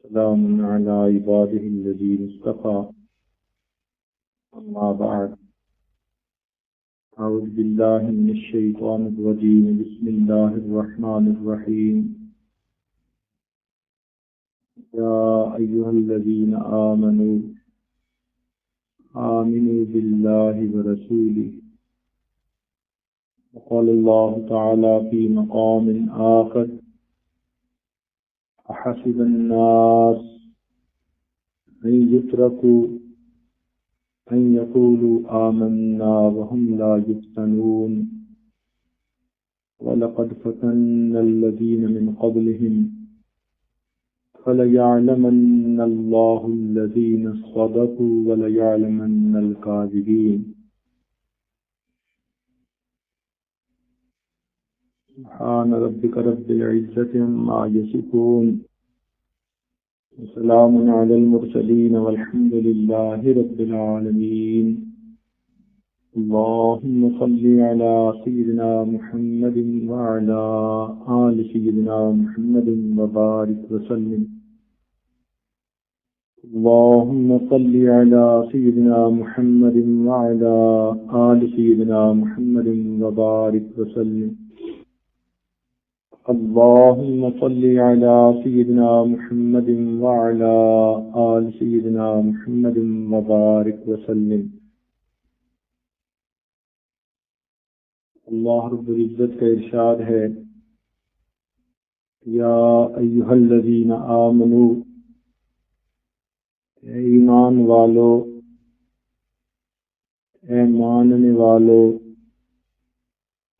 سلام على عباده الذين اصطفى أما بعد أعوذ بالله من الشيطان الرجيم بسم الله الرحمن الرحيم يا أيها الذين آمنوا بالله ورسوله وقال الله تعالى في مقام آخر أحسب الناس أن يتركوا أن يقولوا آمنا وهم لا يفتنون ولقد فتنا الذين من قبلهم فليعلمن الله الذين صدقوا وليعلمن الكاذبين سبحان ربك رب العزة عما يصفون وسلام على المرسلين والحمد لله رب العالمين اللهم صل على سيدنا محمد وعلى آل سيدنا محمد وبارك وسلم اللهم صل على سيدنا محمد وعلى آل سيدنا محمد وبارك وسلم اللهم صل على سيدنا محمد وعلى آل سيدنا محمد وبارك وسلم اللہ رب العزت کا ارشاد ہے یا ایھا الذین آمنوا اے ایمان والو اے ماننے والو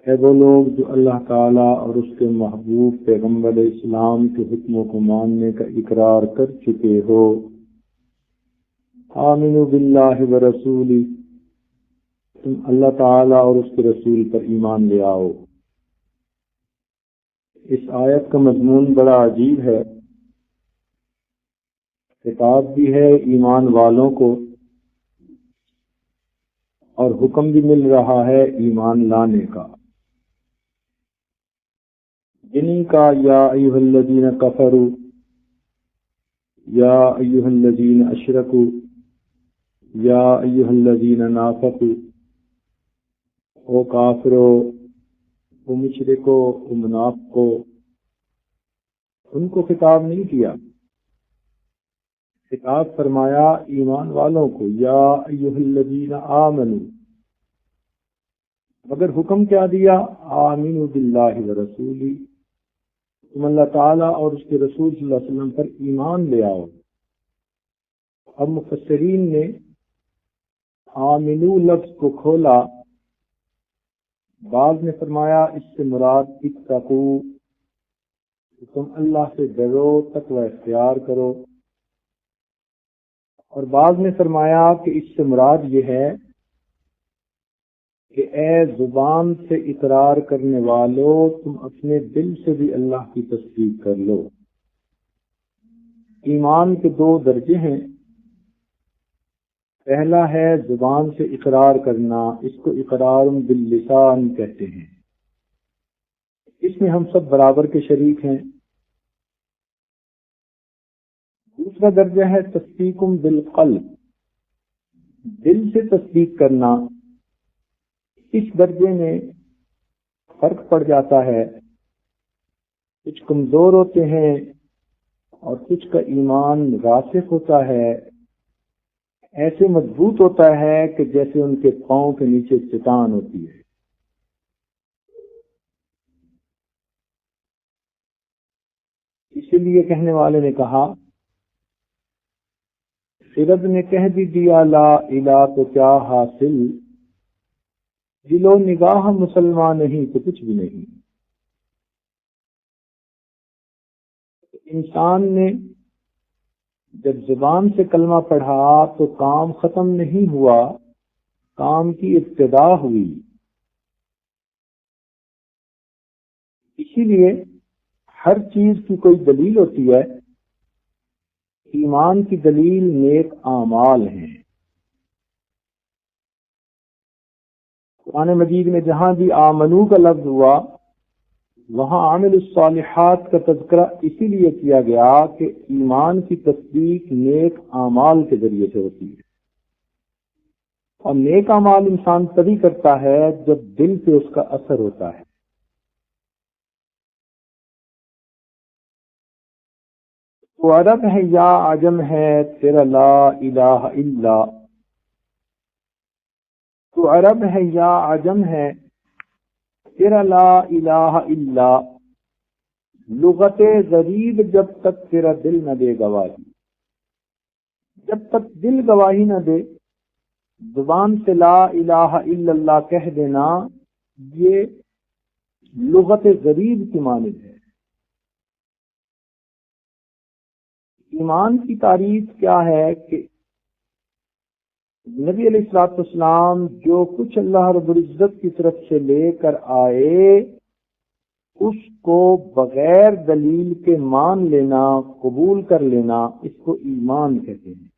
اے وہ لوگ جو اللہ تعالیٰ اور اس کے محبوب پیغمبر اسلام کے حکموں کو ماننے کا اقرار کر چکے ہو آمنوا باللہ ورسولہ تم اللہ تعالیٰ اور اس کے رسول پر ایمان لے آؤ۔ اس آیت کا مضمون بڑا عجیب ہے، خطاب بھی ہے ایمان والوں کو اور حکم بھی مل رہا ہے ایمان لانے کا۔ جنہیں کا یا ایھا الذین کفروا یا ایھا الذین اشرکوا یا ایھا الذین نافقوا، او کافرو، او مشرکو، او منافقو، ان کو خطاب نہیں کیا، خطاب فرمایا ایمان والوں کو یا ایھا الذین آمنوا، مگر حکم کیا دیا آمنوا باللہ ورسولہ، تم اللہ تعالیٰ اور اس کے رسول صلی اللہ علیہ وسلم پر ایمان لے آؤ۔ اب مفسرین نے آمنو لفظ کو کھولا، بعض نے فرمایا اس سے مراد اتقو، تم اللہ سے ڈرو، تقوی اختیار کرو، اور بعض نے فرمایا کہ اس سے مراد یہ ہے کہ اے زبان سے اقرار کرنے والو، تم اپنے دل سے بھی اللہ کی تصدیق کر لو۔ ایمان کے دو درجے ہیں، پہلا ہے زبان سے اقرار کرنا، اس کو اقرار باللسان کہتے ہیں، اس میں ہم سب برابر کے شریک ہیں۔ دوسرا درجہ ہے تصدیق بالقلب، دل سے تصدیق کرنا، اس درجے میں فرق پڑ جاتا ہے، کچھ کمزور ہوتے ہیں اور کچھ کا ایمان راسخ ہوتا ہے، ایسے مضبوط ہوتا ہے کہ جیسے ان کے پاؤں کے نیچے چٹان ہوتی ہے۔ اسی لیے کہنے والے نے کہا، خرد نے کہہ بھی دیا لا الہ تو کیا حاصل، دل و نگاہ مسلمان نہیں تو کچھ بھی نہیں۔ انسان نے جب زبان سے کلمہ پڑھا تو کام ختم نہیں ہوا، کام کی ابتدا ہوئی۔ اسی لیے ہر چیز کی کوئی دلیل ہوتی ہے، ایمان کی دلیل نیک اعمال ہیں۔ قرآن مجید میں جہاں بھی آمنو کا لفظ ہوا وہاں عامل الصالحات کا تذکرہ اسی لیے کیا گیا کہ ایمان کی تصدیق نیک اعمال کے ذریعے سے ہوتی ہے، اور نیک اعمال انسان تبھی کرتا ہے جب دل پہ اس کا اثر ہوتا ہے۔ تو عرب ہے یا عجم ہے تیرا لا الہ الا، تو عرب ہے یا عجم ہے تیرا لا الہ الا، لغت غریب جب تک تیرا دل نہ دے گواہی، جب تک دل گواہی نہ دے، زبان سے لا الہ الا اللہ کہہ دینا، یہ لغت غریب کی مانند ہے۔ ایمان کی تعریف کیا ہے کہ نبی علیہ الصلوۃ والسلام جو کچھ اللہ رب العزت کی طرف سے لے کر آئے اس کو بغیر دلیل کے مان لینا، قبول کر لینا، اس کو ایمان کہتے ہیں۔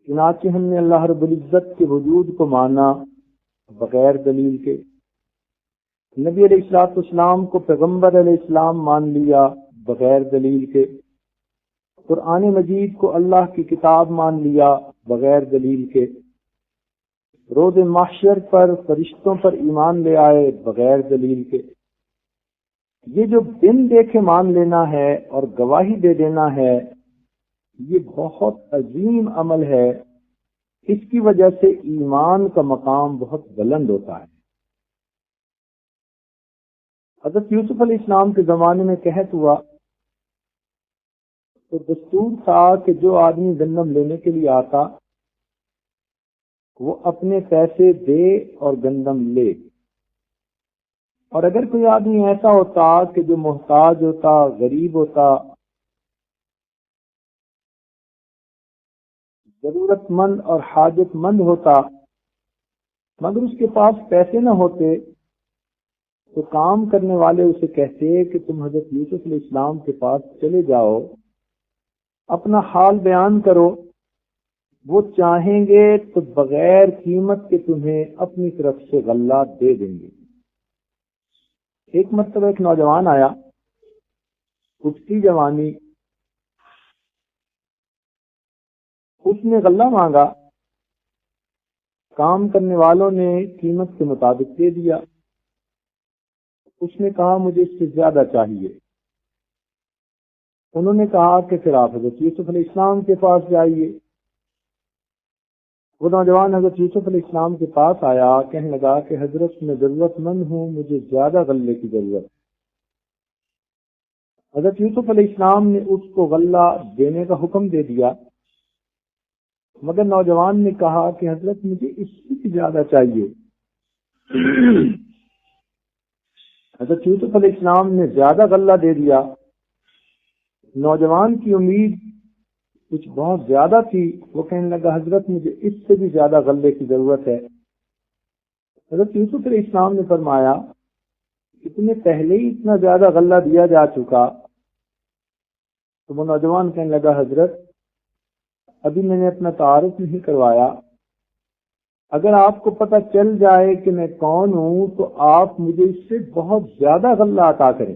چنانچہ ہم نے اللہ رب العزت کے وجود کو مانا بغیر دلیل کے، نبی علیہ الصلوۃ والسلام کو پیغمبر علیہ السلام مان لیا بغیر دلیل کے، قرآن مجید کو اللہ کی کتاب مان لیا بغیر دلیل کے، روز محشر پر فرشتوں پر ایمان لے آئے بغیر دلیل کے۔ یہ جو بن دیکھے مان لینا ہے اور گواہی دے دینا ہے، یہ بہت عظیم عمل ہے، اس کی وجہ سے ایمان کا مقام بہت بلند ہوتا ہے۔ حضرت یوسف علیہ السلام کے زمانے میں قحط ہوا تو دستور تھا کہ جو آدمی گندم لینے کے لیے آتا وہ اپنے پیسے دے اور گندم لے، اور اگر کوئی آدمی ایسا ہوتا کہ جو محتاج ہوتا، غریب ہوتا، ضرورت مند اور حاجت مند ہوتا، مگر اس کے پاس پیسے نہ ہوتے، تو کام کرنے والے اسے کہتے کہ تم حضرت یوسف علیہ السلام کے پاس چلے جاؤ، اپنا حال بیان کرو، وہ چاہیں گے تو بغیر قیمت کے تمہیں اپنی طرف سے غلہ دے دیں گے۔ ایک مرتبہ ایک نوجوان آیا، اٹھتی جوانی، اس نے غلہ مانگا، کام کرنے والوں نے قیمت کے مطابق دے دیا، اس نے کہا مجھے اس سے زیادہ چاہیے۔ انہوں نے کہا کہ پھر آپ حضرت یوسف علیہ السلام کے پاس جائیے۔ وہ نوجوان حضرت یوسف علیہ السلام کے پاس آیا، کہنے لگا کہ حضرت میں ضرورت مند ہوں، مجھے زیادہ غلے کی ضرورت۔ حضرت یوسف علیہ السلام نے اس کو غلہ دینے کا حکم دے دیا، مگر نوجوان نے کہا کہ حضرت مجھے اس سے بھی زیادہ چاہیے۔ حضرت یوسف علیہ السلام نے زیادہ غلہ دے دیا۔ نوجوان کی امید کچھ بہت زیادہ تھی، وہ کہنے لگا حضرت مجھے اس سے بھی زیادہ غلے کی ضرورت ہے۔ حضرت یوسف علیہ السلام نے فرمایا کہ تمہیں پہلے ہی اتنا زیادہ غلہ دیا جا چکا۔ تو وہ نوجوان کہنے لگا حضرت ابھی میں نے اپنا تعارف نہیں کروایا، اگر آپ کو پتہ چل جائے کہ میں کون ہوں تو آپ مجھے اس سے بہت زیادہ غلہ عطا کریں۔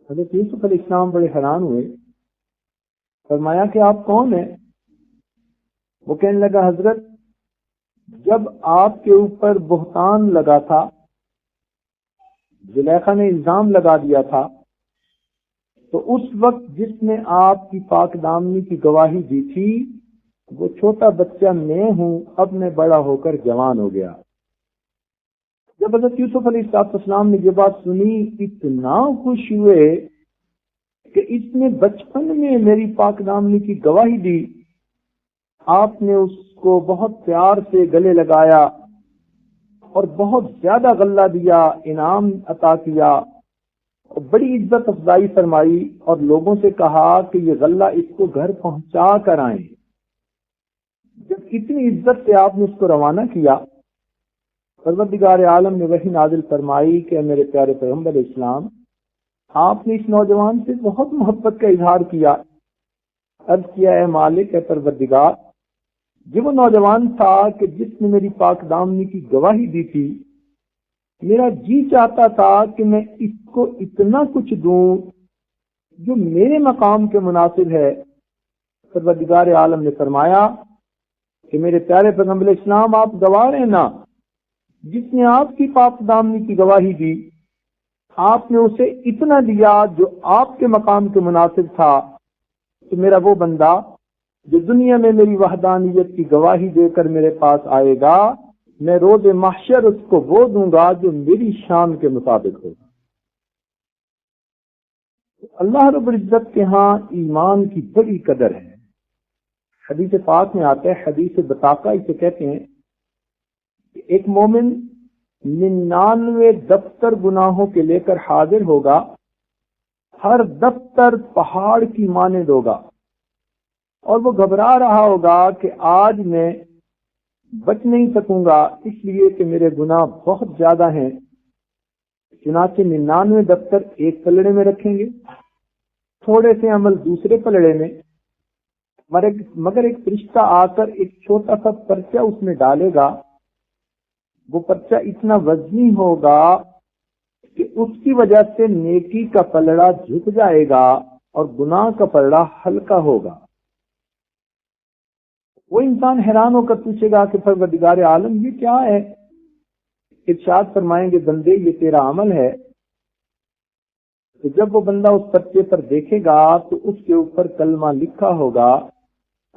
حضرت یوسف علیہ السلام بڑے حیران ہوئے، فرمایا کہ آپ کون ہیں؟ وہ کہنے لگا حضرت جب آپ کے اوپر بہتان لگا تھا، زلیخا نے الزام لگا دیا تھا، تو اس وقت جس نے آپ کی پاک دامنی کی گواہی دی تھی وہ چھوٹا بچہ میں ہوں، اب میں بڑا ہو کر جوان ہو گیا۔ جب حضرت یوسف علیہ السلام نے یہ بات سنی، اتنا خوش ہوئے کہ اس نے بچپن میں میری پاک دامنی کی گواہی دی۔ آپ نے اس کو بہت پیار سے گلے لگایا اور بہت زیادہ غلہ دیا، انعام عطا کیا، اور بڑی عزت افزائی فرمائی، اور لوگوں سے کہا کہ یہ غلہ اس کو گھر پہنچا کر آئیں۔ جب اتنی عزت سے آپ نے اس کو روانہ کیا، پروردگار عالم نے وحی نازل فرمائی کہ میرے پیارے پیغمبر علیہ السلام، آپ نے اس نوجوان سے بہت محبت کا اظہار کیا۔ عرض کیا اے مالک، اے پروردگار، یہ وہ نوجوان تھا کہ جس نے میری پاک دامنی کی گواہی دی تھی، میرا جی چاہتا تھا کہ میں اس کو اتنا کچھ دوں جو میرے مقام کے مناسب ہے. پروردگار عالم نے فرمایا کہ میرے پیارے پیغمبر اسلام آپ گواہ ہیں نا، جس نے آپ کی پاک دامنی کی گواہی دی آپ نے اسے اتنا دیا جو آپ کے مقام کے مناسب تھا. تو میرا وہ بندہ جو دنیا میں میری وحدانیت کی گواہی دے کر میرے پاس آئے گا، میں روز محشر اس کو وہ دوں گا جو میری شان کے مطابق ہوگا. اللہ رب العزت کے ہاں ایمان کی بڑی قدر ہے. حدیث پاک میں آتا ہے، حدیث بطاقہ اسے کہتے ہیں، کہ ایک مومن 99 دفتر گناہوں کے لے کر حاضر ہوگا، ہر دفتر پہاڑ کی مانند ہوگا، اور وہ گھبرا رہا ہوگا کہ آج میں بچ نہیں سکوں گا اس لیے کہ میرے گناہ بہت زیادہ ہیں. چنانچہ 99 دفتر ایک پلڑے میں رکھیں گے، تھوڑے سے عمل دوسرے پلڑے میں، مگر ایک فرشتہ آ کر ایک چھوٹا سا پرچہ اس میں ڈالے گا. وہ پرچہ اتنا وزنی ہوگا کہ اس کی وجہ سے نیکی کا پلڑا جھک جائے گا اور گناہ کا پلڑا ہلکا ہوگا. وہ انسان حیران ہو کر پوچھے گا کہ پروردگار عالم یہ کیا ہے؟ ارشاد فرمائیں گے بندے یہ تیرا عمل ہے. تو جب وہ بندہ اس پرچے پر دیکھے گا تو اس کے اوپر کلمہ لکھا ہوگا.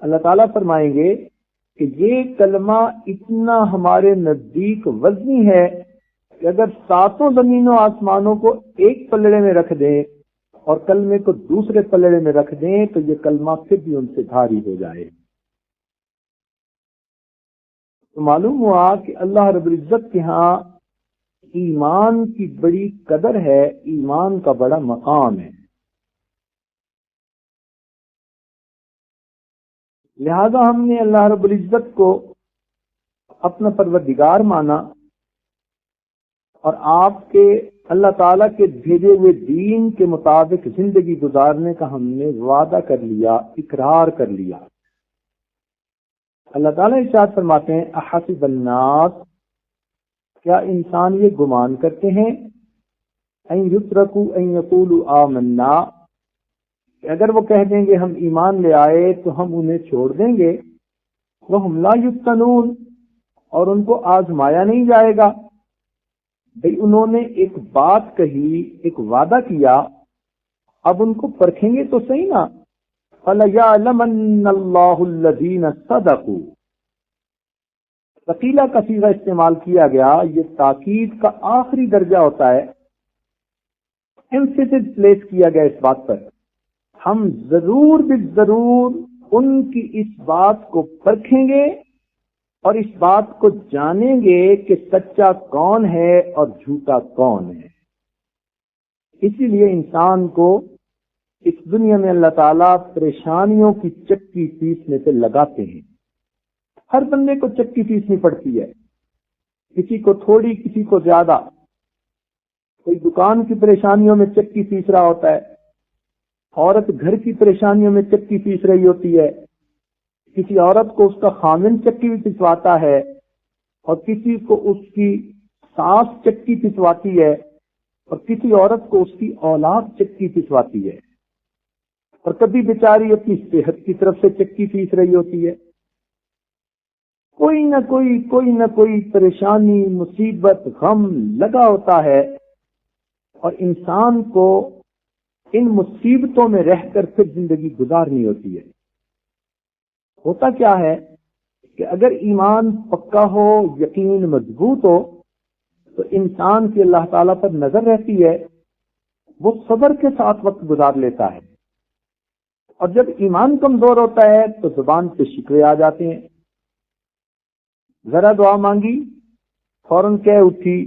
اللہ تعالیٰ فرمائیں گے کہ یہ کلمہ اتنا ہمارے نزدیک وزنی ہے کہ اگر 7 زمینوں آسمانوں کو ایک پلڑے میں رکھ دیں اور کلمے کو دوسرے پلڑے میں رکھ دیں تو یہ کلمہ پھر بھی ان سے بھاری ہو جائے. تو معلوم ہوا کہ اللہ رب العزت کے ہاں ایمان کی بڑی قدر ہے، ایمان کا بڑا مقام ہے. لہذا ہم نے اللہ رب العزت کو اپنا پروردگار مانا اور آپ کے اللہ تعالیٰ کے بھیجے ہوئے دین کے مطابق زندگی گزارنے کا ہم نے وعدہ کر لیا، اقرار کر لیا. اللہ تعالیٰ ارشاد فرماتے ہیں احسب الناس، کیا انسان یہ گمان کرتے ہیں ان یترکوا ان یقولوا آمنا، کہ اگر وہ کہہ دیں گے ہم ایمان لے آئے تو ہم انہیں چھوڑ دیں گے. وہم لا یفتنون، اور ان کو آزمایا نہیں جائے گا. بھئی انہوں نے ایک بات کہی، ایک وعدہ کیا، اب ان کو پرکھیں گے تو صحیح نا. فَلَيَعْلَمَنَّ اللَّهُ الَّذِينَ صَدَقُوا، ثقیلہ کا صیغہ استعمال کیا گیا. یہ تاکید کا آخری درجہ ہوتا ہے، ایمفیسس پلیس کیا گیا اس بات پر. ہم ضرور بالضرور ان کی اس بات کو پرکھیں گے اور اس بات کو جانیں گے کہ سچا کون ہے اور جھوٹا کون ہے. اسی لیے انسان کو اس دنیا میں اللہ تعالیٰ پریشانیوں کی چکی پیسنے سے لگاتے ہیں. ہر بندے کو چکی پیسنی پڑتی ہے، کسی کو تھوڑی کسی کو زیادہ. کوئی دکان کی پریشانیوں میں چکی پیس رہا ہوتا ہے، عورت گھر کی پریشانیوں میں چکی پیس رہی ہوتی ہے، کسی عورت کو اس کا خامن چکی پسواتا ہے اور کسی کو اس کی ساس چکی پسواتی ہے اور کسی عورت کو اس کی اولاد چکی پسواتی ہے، اور کبھی بیچاری اپنی صحت کی طرف سے چکی پیس رہی ہوتی ہے. کوئی نہ کوئی پریشانی، مصیبت، غم لگا ہوتا ہے، اور انسان کو ان مصیبتوں میں رہ کر پھر زندگی گزارنی ہوتی ہے. ہوتا کیا ہے کہ اگر ایمان پکا ہو، یقین مضبوط ہو، تو انسان کی اللہ تعالیٰ پر نظر رہتی ہے، وہ صبر کے ساتھ وقت گزار لیتا ہے. اور جب ایمان کمزور ہوتا ہے تو زبان پہ شکوے آ جاتے ہیں. ذرا دعا مانگی فوراً کہہ اٹھی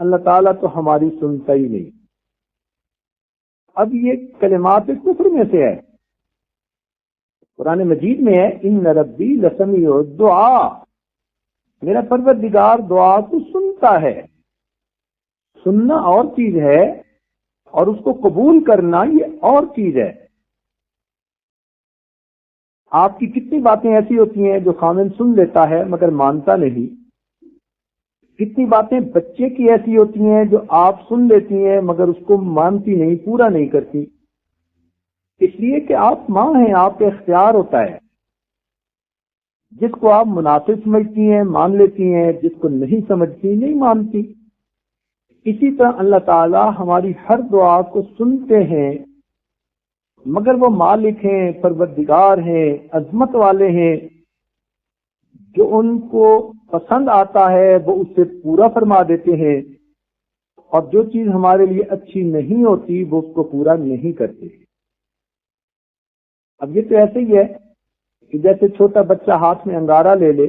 اللہ تعالیٰ تو ہماری سنتا ہی نہیں. اب یہ کلمات کفر میں سے ہے. قرآن مجید میں ہے ان ربی لسمیع الدعاء، میرا پروردگار دعا کو سنتا ہے. سننا اور چیز ہے اور اس کو قبول کرنا یہ اور چیز ہے. آپ کی کتنی باتیں ایسی ہوتی ہیں جو خامن سن لیتا ہے مگر مانتا نہیں، کتنی باتیں بچے کی ایسی ہوتی ہیں جو آپ سن لیتی ہیں مگر اس کو مانتی نہیں، پورا نہیں کرتی، اس لیے کہ آپ ماں ہیں، آپ کا اختیار ہوتا ہے۔ جس کو آپ مناسب سمجھتی ہیں مان لیتی ہیں، جس کو نہیں سمجھتی نہیں مانتی۔ اسی طرح اللہ تعالی ہماری ہر دعا کو سنتے ہیں، مگر وہ مالک ہیں، پروردگار ہیں، عظمت والے ہیں، جو ان کو پسند آتا ہے وہ اس سے پورا فرما دیتے ہیں، اور جو چیز ہمارے لیے اچھی نہیں ہوتی وہ اس کو پورا نہیں کرتے۔ اب یہ تو ایسے ہی ہے کہ جیسے چھوٹا بچہ ہاتھ میں انگارہ لے لے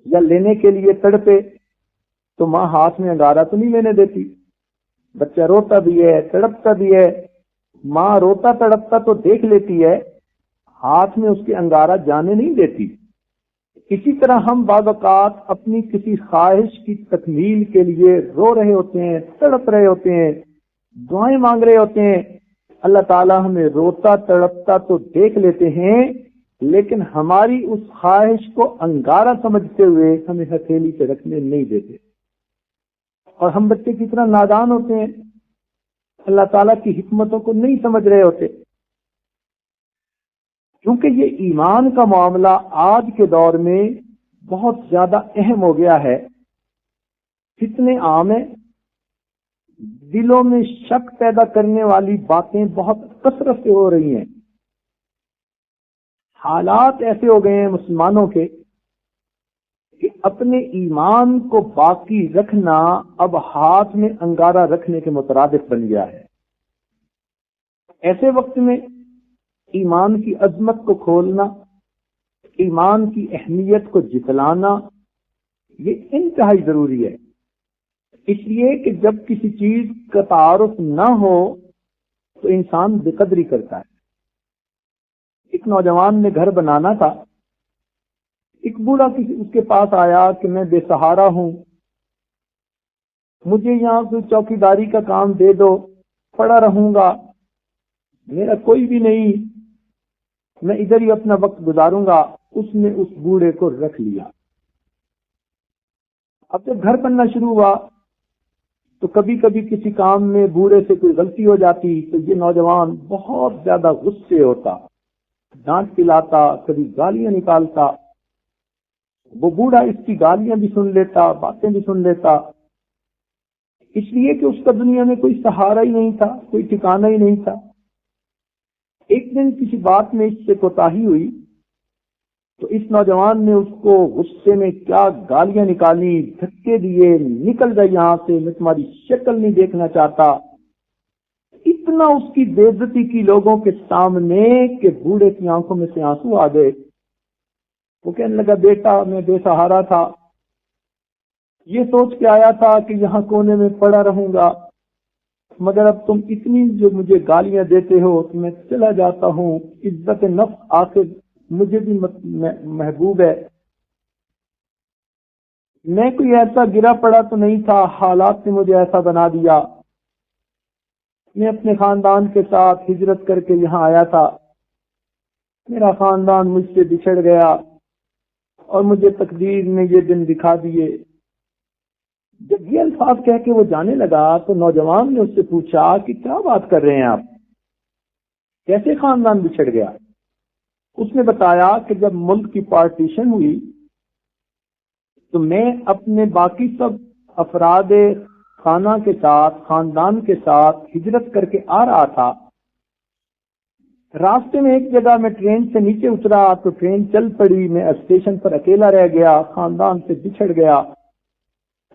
یا لینے کے لیے تڑپے تو ماں ہاتھ میں انگارہ تو نہیں لینے دیتی، بچہ روتا بھی ہے تڑپتا بھی ہے، ماں روتا تڑپتا تو دیکھ لیتی ہے، ہاتھ میں اس کے انگارہ جانے نہیں دیتی۔ اسی طرح ہم بعض اوقات اپنی کسی خواہش کی تکمیل کے لیے رو رہے ہوتے ہیں، تڑپ رہے ہوتے ہیں، دعائیں مانگ رہے ہوتے ہیں، اللہ تعالیٰ ہمیں روتا تڑپتا تو دیکھ لیتے ہیں، لیکن ہماری اس خواہش کو انگارہ سمجھتے ہوئے ہمیں ہتھیلی سے رکھنے نہیں دیتے۔ اور ہم بچے کی طرح نادان ہوتے ہیں، اللہ تعالیٰ کی حکمتوں کو نہیں سمجھ رہے ہوتے۔ کیونکہ یہ ایمان کا معاملہ آج کے دور میں بہت زیادہ اہم ہو گیا ہے، فتنے عام ہیں، دلوں میں شک پیدا کرنے والی باتیں بہت کثرت سے ہو رہی ہیں، حالات ایسے ہو گئے ہیں مسلمانوں کے کہ اپنے ایمان کو باقی رکھنا اب ہاتھ میں انگارہ رکھنے کے مترادف بن گیا ہے۔ ایسے وقت میں ایمان کی عظمت کو کھولنا، ایمان کی اہمیت کو جتلانا، یہ انتہائی ضروری ہے، اس لیے کہ جب کسی چیز کا تعارف نہ ہو تو انسان بے قدری کرتا ہے۔ ایک نوجوان نے گھر بنانا تھا، ایک بوڑھا اس کے پاس آیا کہ میں بے سہارا ہوں، مجھے یہاں کوئی چوکیداری کا کام دے دو، پڑا رہوں گا، میرا کوئی بھی نہیں، میں ادھر ہی اپنا وقت گزاروں گا۔ اس نے اس بوڑھے کو رکھ لیا۔ اب جب گھر بننا شروع ہوا تو کبھی کبھی کسی کام میں بوڑھے سے کوئی غلطی ہو جاتی تو یہ نوجوان بہت زیادہ غصے ہوتا، ڈانٹ پلاتا، کبھی گالیاں نکالتا۔ وہ بوڑھا اس کی گالیاں بھی سن لیتا، باتیں بھی سن لیتا، اس لیے کہ اس کا دنیا میں کوئی سہارا ہی نہیں تھا، کوئی ٹھکانہ ہی نہیں تھا۔ ایک دن کسی بات میں اس سے کوتاہی ہوئی تو اس نوجوان نے اس کو غصے میں کیا گالیاں نکالی، دھکے دیے، نکل گئے یہاں سے، میں تمہاری شکل نہیں دیکھنا چاہتا۔ اتنا اس کی بے عزتی کی لوگوں کے سامنے کہ بوڑھے کی آنکھوں میں سے آنسو آ گئے۔ وہ کہنے لگا بیٹا میں بے سہارا تھا، یہ سوچ کے آیا تھا کہ یہاں کونے میں پڑا رہوں گا، مگر اب تم اتنی جو مجھے گالیاں دیتے ہو تو میں چلا جاتا ہوں۔ عزت نفس آخر مجھے بھی محبوب ہے، میں کوئی ایسا گرا پڑا تو نہیں تھا، حالات نے مجھے ایسا بنا دیا۔ میں اپنے خاندان کے ساتھ ہجرت کر کے یہاں آیا تھا، میرا خاندان مجھ سے بچھڑ گیا اور مجھے تقدیر نے یہ دن دکھا دیے۔ جب یہ الفاظ کہہ کے وہ جانے لگا تو نوجوان نے اس سے پوچھا کہ کیا بات کر رہے ہیں آپ، کیسے خاندان بچھڑ گیا؟ اس نے بتایا کہ جب ملک کی پارٹیشن ہوئی تو میں اپنے باقی سب افراد خانہ کے ساتھ، خاندان کے ساتھ ہجرت کر کے آ رہا تھا۔ راستے میں ایک جگہ میں ٹرین سے نیچے اترا تو ٹرین چل پڑی، میں اسٹیشن پر اکیلا رہ گیا، خاندان سے بچھڑ گیا،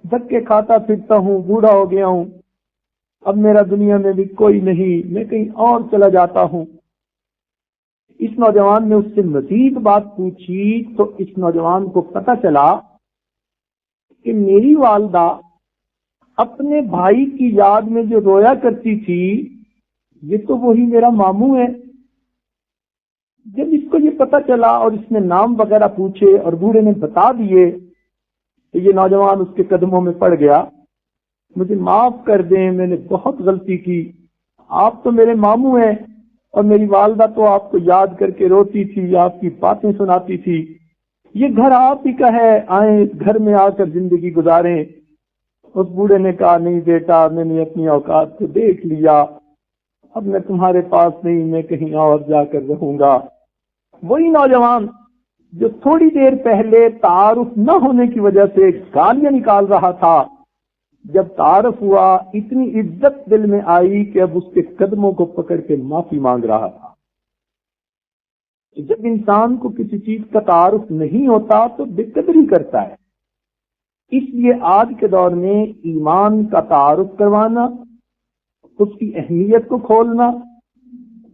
دھکے کھاتا پھرتا ہوں، بوڑھا ہو گیا ہوں، اب میرا دنیا میں بھی کوئی نہیں، میں کہیں اور چلا جاتا ہوں۔ اس نوجوان نے اس سے مزید بات پوچھی تو اس نوجوان کو پتہ چلا کہ میری والدہ اپنے بھائی کی یاد میں جو رویا کرتی تھی یہ تو وہی میرا ماموں ہے۔ جب اس کو یہ پتہ چلا اور اس نے نام وغیرہ پوچھے اور بوڑھے نے بتا دیے تو یہ نوجوان اس کے قدموں میں پڑ گیا، مجھے معاف کر دیں، میں نے بہت غلطی کی، آپ تو میرے ماموں ہیں اور میری والدہ تو آپ کو یاد کر کے روتی تھی، آپ کی باتیں سناتی تھی، یہ گھر آپ ہی کا ہے، آئیں گھر میں آ کر زندگی گزاریں۔ اس بوڑھے نے کہا نہیں بیٹا، میں نے اپنی اوقات کو دیکھ لیا، اب میں تمہارے پاس نہیں، میں کہیں اور جا کر رہوں گا۔ وہی نوجوان جو تھوڑی دیر پہلے تعارف نہ ہونے کی وجہ سے گالیاں نکال رہا تھا، جب تعارف ہوا اتنی عزت دل میں آئی کہ اب اس کے قدموں کو پکڑ کے معافی مانگ رہا تھا۔ جب انسان کو کسی چیز کا تعارف نہیں ہوتا تو بے قدری کرتا ہے۔ اس لیے آج کے دور میں ایمان کا تعارف کروانا، اس کی اہمیت کو کھولنا،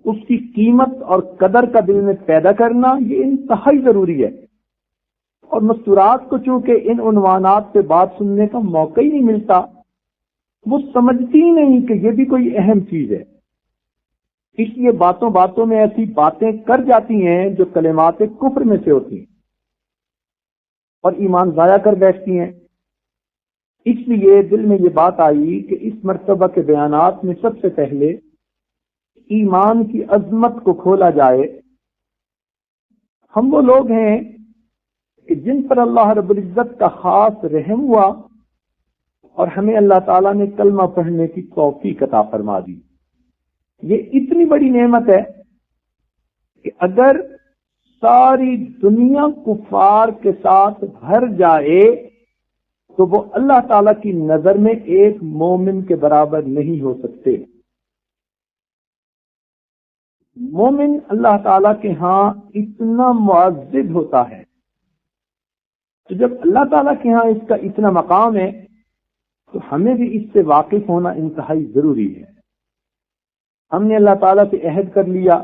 اس کی قیمت اور قدر کا دل میں پیدا کرنا، یہ انتہائی ضروری ہے۔ اور مستورات کو چونکہ ان عنوانات پہ بات سننے کا موقع ہی نہیں ملتا، وہ سمجھتی ہی نہیں کہ یہ بھی کوئی اہم چیز ہے، اس لیے باتوں باتوں میں ایسی باتیں کر جاتی ہیں جو کلمات کفر میں سے ہوتی ہیں اور ایمان ضائع کر بیٹھتی ہیں۔ اس لیے دل میں یہ بات آئی کہ اس مرتبہ کے بیانات میں سب سے پہلے ایمان کی عظمت کو کھولا جائے۔ ہم وہ لوگ ہیں کہ جن پر اللہ رب العزت کا خاص رحم ہوا اور ہمیں اللہ تعالیٰ نے کلمہ پڑھنے کی توفیق عطا فرما دی۔ یہ اتنی بڑی نعمت ہے کہ اگر ساری دنیا کفار کے ساتھ بھر جائے تو وہ اللہ تعالیٰ کی نظر میں ایک مومن کے برابر نہیں ہو سکتے۔ مومن اللہ تعالیٰ کے ہاں اتنا معزز ہوتا ہے، تو جب اللہ تعالیٰ کے ہاں اس کا اتنا مقام ہے تو ہمیں بھی اس سے واقف ہونا انتہائی ضروری ہے۔ ہم نے اللہ تعالیٰ سے عہد کر لیا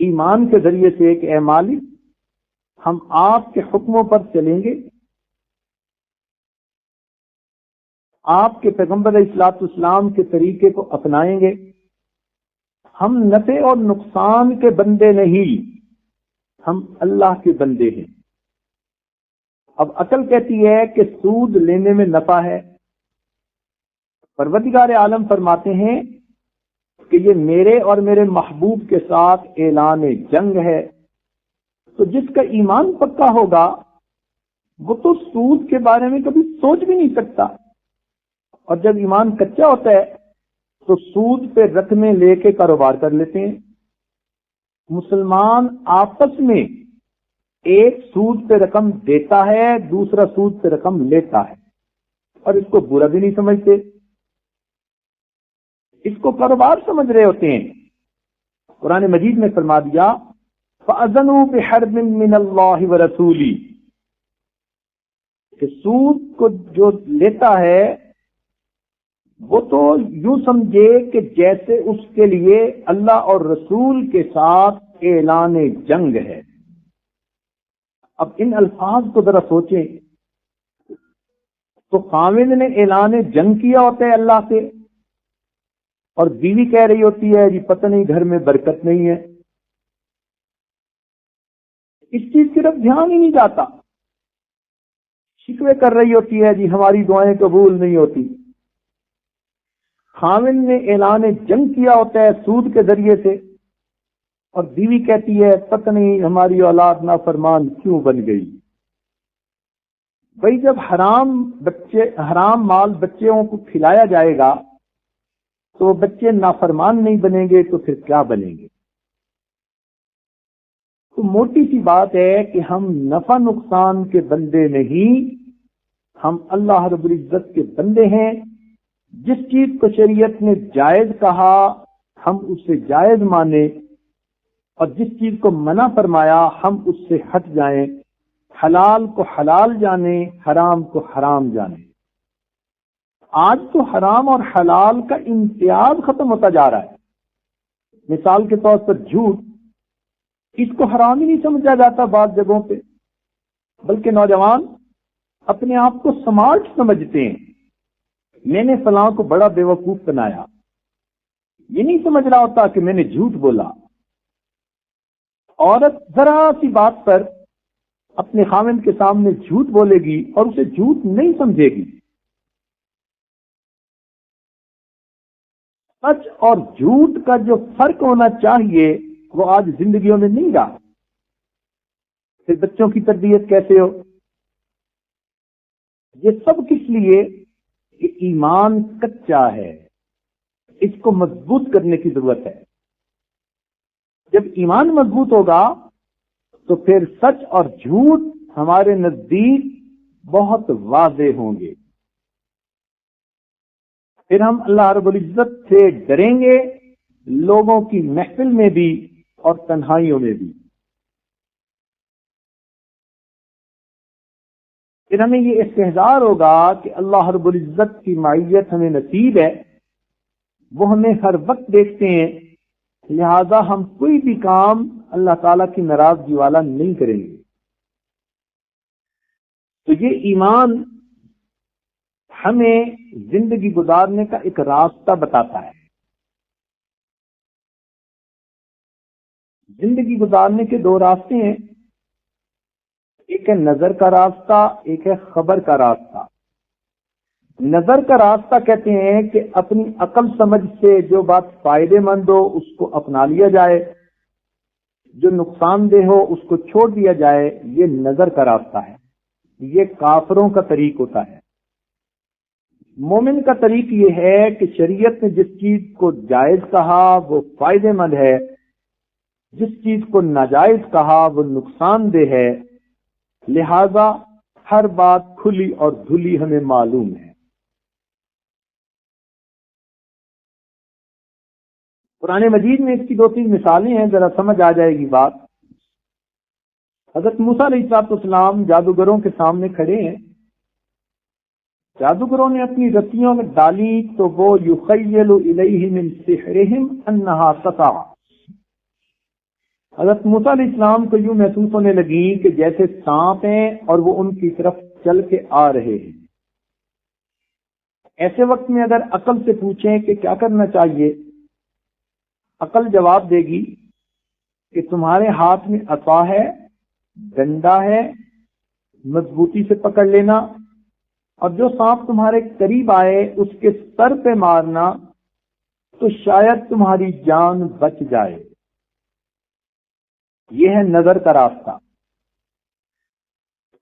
ایمان کے ذریعے سے کہ اے مالک، ہم آپ کے حکموں پر چلیں گے، آپ کے پیغمبر علیہ الصلوۃ والسلام کے طریقے کو اپنائیں گے، ہم نفع اور نقصان کے بندے نہیں، ہم اللہ کے بندے ہیں۔ اب عقل کہتی ہے کہ سود لینے میں نفع ہے، پروردگار عالم فرماتے ہیں کہ یہ میرے اور میرے محبوب کے ساتھ اعلان جنگ ہے۔ تو جس کا ایمان پکا ہوگا وہ تو سود کے بارے میں کبھی سوچ بھی نہیں سکتا، اور جب ایمان کچا ہوتا ہے تو سود پہ رقمیں لے کے کاروبار کر لیتے ہیں۔ مسلمان آپس میں ایک سود پہ رقم دیتا ہے، دوسرا سود پہ رقم لیتا ہے، اور اس کو برا بھی نہیں سمجھتے، اس کو کاروبار سمجھ رہے ہوتے ہیں۔ قرآن مجید میں فرما دیا فَأَذَنُوا بِحَرْبٍ مِّنَ اللَّهِ وَرَسُولِهِ کہ سود کو جو لیتا ہے وہ تو یوں سمجھے کہ جیسے اس کے لیے اللہ اور رسول کے ساتھ اعلان جنگ ہے۔ اب ان الفاظ کو ذرا سوچیں تو خاوند نے اعلان جنگ کیا ہوتا ہے اللہ سے، اور بیوی کہہ رہی ہوتی ہے جی پتہ نہیں گھر میں برکت نہیں ہے، اس چیز کی طرف دھیان ہی نہیں جاتا، شکوے کر رہی ہوتی ہے جی ہماری دعائیں قبول نہیں ہوتی۔ خاوند نے اعلان جنگ کیا ہوتا ہے سود کے ذریعے سے، اور بیوی کہتی ہے پتہ نہیں ہماری اولاد نافرمان کیوں بن گئی۔ بھئی جب حرام مال بچوں کو کھلایا جائے گا تو وہ بچے نافرمان نہیں بنیں گے تو پھر کیا بنیں گے؟ تو موٹی سی بات ہے کہ ہم نفع نقصان کے بندے نہیں، ہم اللہ رب العزت کے بندے ہیں۔ جس چیز کو شریعت نے جائز کہا ہم اسے جائز مانیں، اور جس چیز کو منع فرمایا ہم اس سے ہٹ جائیں، حلال کو حلال جانیں، حرام کو حرام جانیں۔ آج تو حرام اور حلال کا امتیاز ختم ہوتا جا رہا ہے۔ مثال کے طور پر جھوٹ، اس کو حرام ہی نہیں سمجھا جاتا بعض جگہوں پہ، بلکہ نوجوان اپنے آپ کو سمارٹ سمجھتے ہیں، میں نے فلاں کو بڑا بیوقوف بنایا، یہ نہیں سمجھ رہا ہوتا کہ میں نے جھوٹ بولا۔ عورت ذرا سی بات پر اپنے خاوند کے سامنے جھوٹ بولے گی اور اسے جھوٹ نہیں سمجھے گی۔ سچ اور جھوٹ کا جو فرق ہونا چاہیے وہ آج زندگیوں میں نہیں رہا۔ پھر بچوں کی تربیت کیسے ہو؟ یہ سب کس لیے کہ ایمان کچا ہے، اس کو مضبوط کرنے کی ضرورت ہے۔ جب ایمان مضبوط ہوگا تو پھر سچ اور جھوٹ ہمارے نزدیک بہت واضح ہوں گے، پھر ہم اللہ رب العزت سے ڈریں گے، لوگوں کی محفل میں بھی اور تنہائیوں میں بھی۔ پھر ہمیں یہ استحضار ہوگا کہ اللہ رب العزت کی معیت ہمیں نصیب ہے، وہ ہمیں ہر وقت دیکھتے ہیں، لہذا ہم کوئی بھی کام اللہ تعالیٰ کی ناراضگی والا نہیں کریں گے۔ تو یہ ایمان ہمیں زندگی گزارنے کا ایک راستہ بتاتا ہے۔ زندگی گزارنے کے دو راستے ہیں، ایک ہے نظر کا راستہ، ایک ہے خبر کا راستہ۔ نظر کا راستہ کہتے ہیں کہ اپنی عقل سمجھ سے جو بات فائدے مند ہو اس کو اپنا لیا جائے، جو نقصان دہ ہو اس کو چھوڑ دیا جائے، یہ نظر کا راستہ ہے، یہ کافروں کا طریق ہوتا ہے۔ مومن کا طریق یہ ہے کہ شریعت نے جس چیز کو جائز کہا وہ فائدے مند ہے، جس چیز کو ناجائز کہا وہ نقصان دہ ہے، لہذا ہر بات کھلی اور دھلی ہمیں معلوم ہے۔ قرآن مجید میں اس کی دو تین مثالیں ہیں، ذرا سمجھ آ جائے گی بات۔ حضرت موسیٰ علیہ السلام جادوگروں کے سامنے کھڑے ہیں، جادوگروں نے اپنی رسیوں میں ڈالی تو وہ یخیل الیہ من سحرہم انہا تسعی، حضرت موسیٰ علیہ السلام کو یوں محسوس ہونے لگی کہ جیسے سانپ ہیں اور وہ ان کی طرف چل کے آ رہے ہیں۔ ایسے وقت میں اگر عقل سے پوچھیں کہ کیا کرنا چاہیے، عقل جواب دے گی کہ تمہارے ہاتھ میں عصا ہے، ڈنڈا ہے، مضبوطی سے پکڑ لینا، اور جو سانپ تمہارے قریب آئے اس کے سر پہ مارنا تو شاید تمہاری جان بچ جائے۔ یہ ہے نظر کا راستہ۔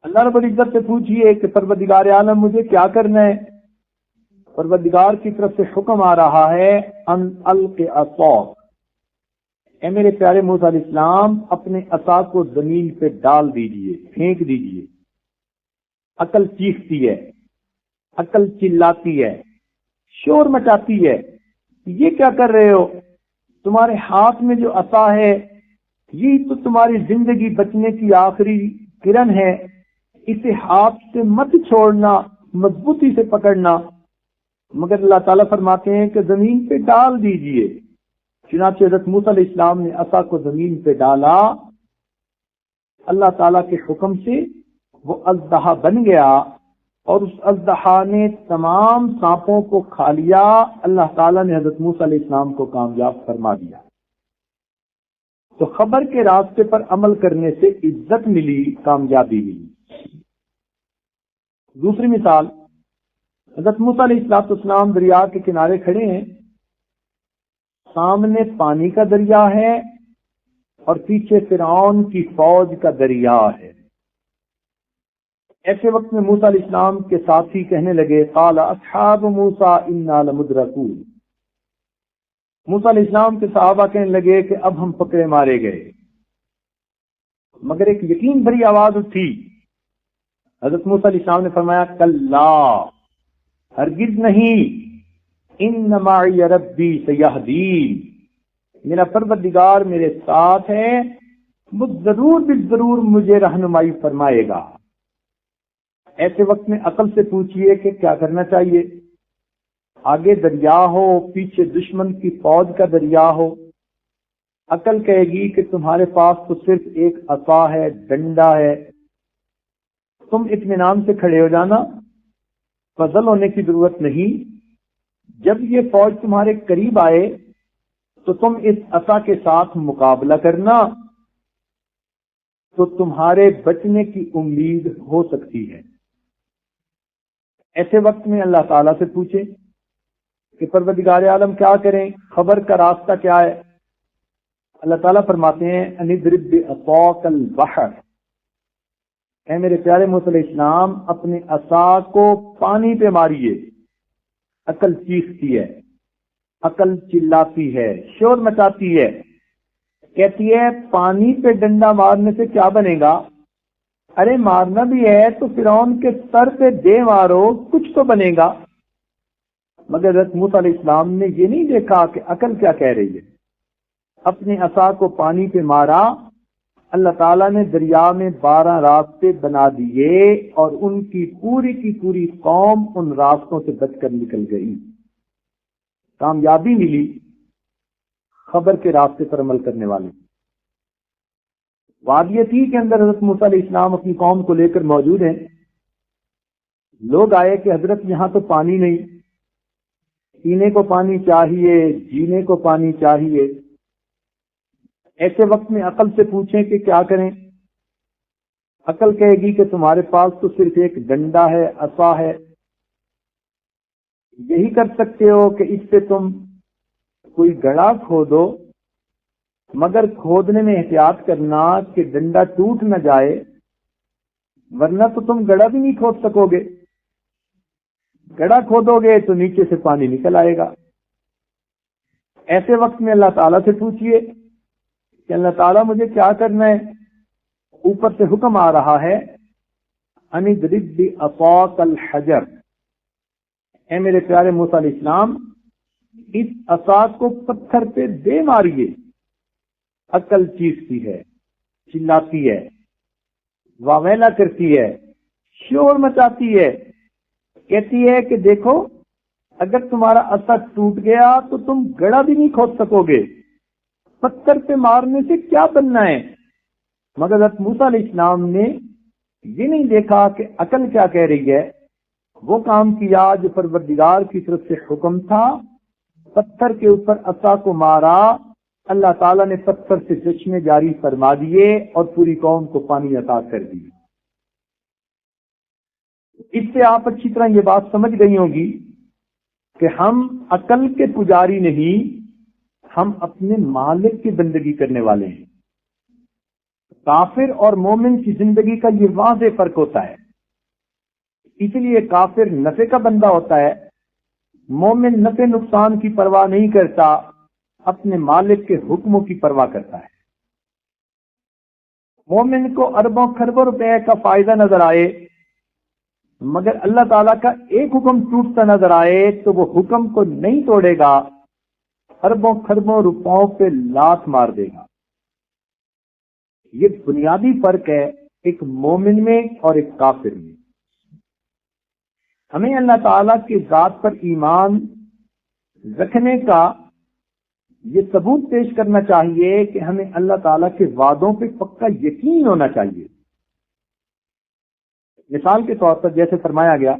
اللہ رب العزت سے پوچھئے کہ پروردگار عالم مجھے کیا کرنا ہے؟ پروردگار کی طرف سے حکم آ رہا ہے ان الق عصاک، اے میرے پیارے موسیٰ علیہ السلام اپنے عصا کو زمین پہ ڈال دیجئے، پھینک دیجئے۔ عقل چیختی ہے، عقل چلاتی ہے، شور مچاتی ہے، یہ کیا کر رہے ہو؟ تمہارے ہاتھ میں جو عصا ہے یہ تو تمہاری زندگی بچنے کی آخری کرن ہے، اسے ہاتھ سے مت چھوڑنا، مضبوطی سے پکڑنا۔ مگر اللہ تعالیٰ فرماتے ہیں کہ زمین پہ ڈال دیجئے۔ چنانچہ حضرت موسیٰ علیہ السلام نے عصا کو زمین پہ ڈالا، اللہ تعالیٰ کے حکم سے وہ اژدہا بن گیا، اور اس اژدہا نے تمام سانپوں کو کھا لیا۔ اللہ تعالیٰ نے حضرت موسیٰ علیہ السلام کو کامیاب فرما دیا۔ تو خبر کے راستے پر عمل کرنے سے عزت ملی، کامیابی ملی۔ دوسری مثال، حضرت موسیٰ علیہ السلام دریا کے کنارے کھڑے ہیں، سامنے پانی کا دریا ہے اور پیچھے فرعون کی فوج کا دریا ہے۔ ایسے وقت میں موسیٰ علیہ السلام کے ساتھی کہنے لگے قال اصحاب موسیٰ انا لمدرکون، موسیٰ علیہ السلام کے صحابہ کہنے لگے کہ اب ہم پکڑے مارے گئے۔ مگر ایک یقین بھری آواز اٹھی، حضرت موسیٰ علیہ السلام نے فرمایا کلا، ہرگز نہیں، ان معی ربی سیہدین، میرا پروردگار میرے ساتھ ہے، وہ ضرور بالضرور مجھے رہنمائی فرمائے گا۔ ایسے وقت میں عقل سے پوچھئے کہ کیا کرنا چاہیے؟ آگے دریا ہو، پیچھے دشمن کی فوج کا دریا ہو، عقل کہے گی کہ تمہارے پاس تو صرف ایک عصا ہے، ڈنڈا ہے، تم اطمینان سے کھڑے ہو جانا، فضل ہونے کی ضرورت نہیں۔ جب یہ فوج تمہارے قریب آئے تو تم اس عصا کے ساتھ مقابلہ کرنا تو تمہارے بچنے کی امید ہو سکتی ہے۔ ایسے وقت میں اللہ تعالیٰ سے پوچھے کہ پروردگار عالم کیا کریں، خبر کا راستہ کیا ہے؟ اللہ تعالیٰ فرماتے ہیں اَنِضْرِبْ بِعَصَاكَ الْبَحْرَ، اے میرے پیارے موسی علیہ السلام اپنے عصا کو پانی پہ ماریے. عقل چیختی ہے، عقل چلاتی ہے، شور مچاتی ہے، کہتی ہے پانی پہ ڈنڈا مارنے سے کیا بنے گا؟ ارے مارنا بھی ہے تو فرعون کے سر پہ دے مارو، کچھ تو بنے گا. مگر حضرت موسیٰ علیہ السلام نے یہ نہیں دیکھا کہ عقل کیا کہہ رہی ہے. اپنے عصا کو پانی پہ مارا، اللہ تعالیٰ نے دریا میں 12 راستے بنا دیے اور ان کی پوری قوم ان راستوں سے بچ کر نکل گئی. کامیابی ملی خبر کے راستے پر عمل کرنے والے. وادی تھی کے اندر حضرت موسیٰ علیہ السلام اپنی قوم کو لے کر موجود ہیں. لوگ آئے کہ حضرت یہاں تو پانی نہیں، پینے کو پانی چاہیے، جینے کو پانی چاہیے. ایسے وقت میں عقل سے پوچھیں کہ کیا کریں؟ عقل کہے گی کہ تمہارے پاس تو صرف ایک ڈنڈا ہے، عصا ہے، یہی کر سکتے ہو کہ اس سے تم کوئی گڑھا کھودو، مگر کھودنے میں احتیاط کرنا کہ ڈنڈا ٹوٹ نہ جائے، ورنہ تو تم گڑھا بھی نہیں کھود سکو گے. گڑھا کھودو گے تو نیچے سے پانی نکل آئے گا. ایسے وقت میں اللہ تعالیٰ سے پوچھئے کہ اللہ تعالیٰ مجھے کیا کرنا ہے؟ اوپر سے حکم آ رہا ہے ان اضرب بعصاک الحجر. اے میرے پیارے موسیٰ علیہ السلام اس عصا کو پتھر پہ دے ماریے. عقل چیختی ہے، چلاتی ہے، واویلا کرتی ہے، شور مچاتی ہے، کہتی ہے کہ دیکھو اگر تمہارا عصا ٹوٹ گیا تو تم گڑھا بھی نہیں کھود سکو گے، پتھر پہ مارنے سے کیا بننا ہے. مگر حضرت موسیٰ علیہ السلام نے یہ نہیں دیکھا کہ عقل کیا کہہ رہی ہے. وہ کام کیا جو پروردگار کی طرف سے حکم تھا، پتھر کے اوپر عصا کو مارا. اللہ تعالیٰ نے پتھر سے چشمے جاری فرما دیے اور پوری قوم کو پانی عطا کر دی. اس سے آپ اچھی طرح یہ بات سمجھ گئی ہوگی کہ ہم عقل کے پجاری نہیں، ہم اپنے مالک کی بندگی کرنے والے ہیں. کافر اور مومن کی زندگی کا یہ واضح فرق ہوتا ہے. اس لیے کافر نفع کا بندہ ہوتا ہے، مومن نفع نقصان کی پرواہ نہیں کرتا، اپنے مالک کے حکموں کی پرواہ کرتا ہے. مومن کو اربوں خربوں روپے کا فائدہ نظر آئے مگر اللہ تعالیٰ کا ایک حکم ٹوٹتا نظر آئے تو وہ حکم کو نہیں توڑے گا، اربوں خربوں روپوں پہ لات مار دے گا. یہ بنیادی فرق ہے ایک مومن میں اور ایک کافر میں. ہمیں اللہ تعالیٰ کی ذات پر ایمان رکھنے کا یہ ثبوت پیش کرنا چاہیے کہ ہمیں اللہ تعالیٰ کے وعدوں پہ پکا یقین ہونا چاہیے. مثال کے طور پر جیسے فرمایا گیا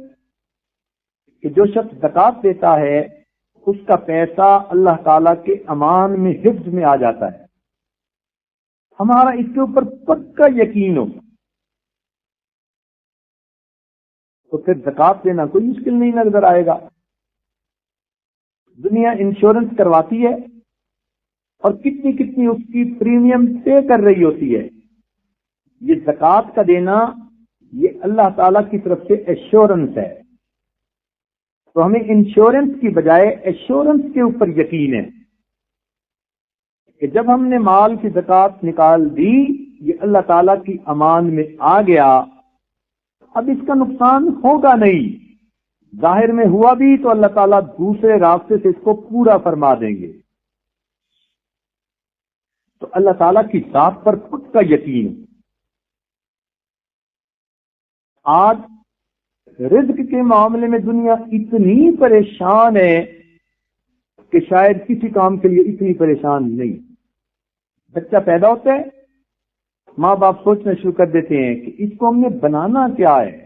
کہ جو شخص زکوٰۃ دیتا ہے اس کا پیسہ اللہ تعالیٰ کے امان میں، حفظ میں آ جاتا ہے. ہمارا اس کے اوپر پکا یقین ہو تو پھر زکوٰۃ دینا کوئی مشکل نہیں نظر آئے گا. دنیا انشورنس کرواتی ہے اور کتنی اس کی پریمیم پے کر رہی ہوتی ہے. یہ زکوٰۃ کا دینا یہ اللہ تعالیٰ کی طرف سے ایشورنس ہے. تو ہمیں انشورنس کی بجائے ایشورنس کے اوپر یقین ہے کہ جب ہم نے مال کی زکوٰۃ نکال دی یہ اللہ تعالیٰ کی امان میں آ گیا، اب اس کا نقصان ہوگا نہیں. ظاہر میں ہوا بھی تو اللہ تعالیٰ دوسرے راستے سے اس کو پورا فرما دیں گے. تو اللہ تعالیٰ کی ذات پر پکا یقین. آج رزق کے معاملے میں دنیا اتنی پریشان ہے کہ شاید کسی کام کے لیے اتنی پریشان نہیں. بچہ پیدا ہوتا ہے، ماں باپ سوچنا شروع کر دیتے ہیں کہ اس کو ہم نے بنانا کیا ہے.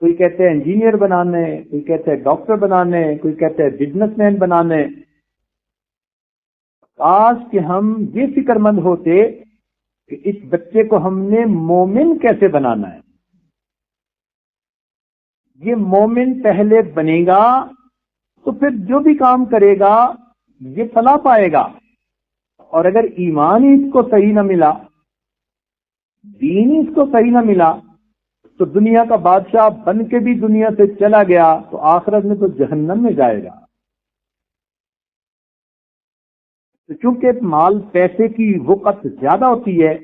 کوئی کہتے ہیں انجینئر بنانے، کوئی کہتے ہیں ڈاکٹر بنانے، کوئی کہتے ہیں بزنس مین بنانے. کاش کہ ہم یہ فکر مند ہوتے کہ اس بچے کو ہم نے مومن کیسے بنانا ہے. یہ مومن پہلے بنے گا تو پھر جو بھی کام کرے گا یہ فلاح پائے گا. اور اگر ایمان ہی اس کو صحیح نہ ملا، دین ہی اس کو صحیح نہ ملا تو دنیا کا بادشاہ بن کے بھی دنیا سے چلا گیا تو آخرت میں تو جہنم میں جائے گا۔ تو چونکہ مال پیسے کی وقت زیادہ ہوتی ہے،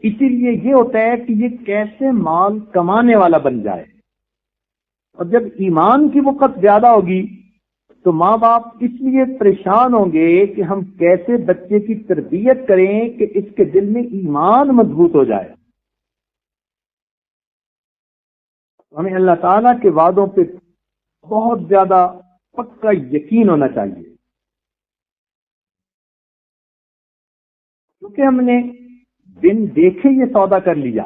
اسی لیے یہ ہوتا ہے کہ یہ کیسے مال کمانے والا بن جائے، اور جب ایمان کی وقت زیادہ ہوگی تو ماں باپ اس لیے پریشان ہوں گے کہ ہم کیسے بچے کی تربیت کریں کہ اس کے دل میں ایمان مضبوط ہو جائے۔ ہمیں اللہ تعالیٰ کے وعدوں پہ بہت زیادہ پکا یقین ہونا چاہیے، کیونکہ ہم نے بن دیکھے یہ سودا کر لیا،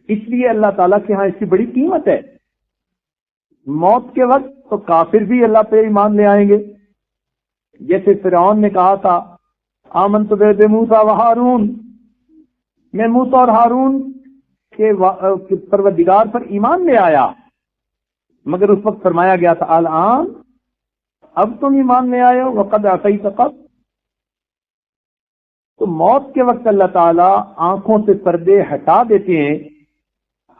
اس لیے اللہ تعالیٰ کے ہاں اس کی بڑی قیمت ہے۔ موت کے وقت تو کافر بھی اللہ پہ ایمان لے آئیں گے، جیسے فرعون نے کہا تھا آمنت بموسیٰ و ہارون، میں موسیٰ اور ہارون کے پروردگار پر ایمان لے آیا، مگر اس وقت فرمایا گیا تھا الآن، اب تم ایمان لے آئے ہو وقد عصیت قبل۔ تو موت کے وقت اللہ تعالیٰ آنکھوں سے پردے ہٹا دیتے ہیں،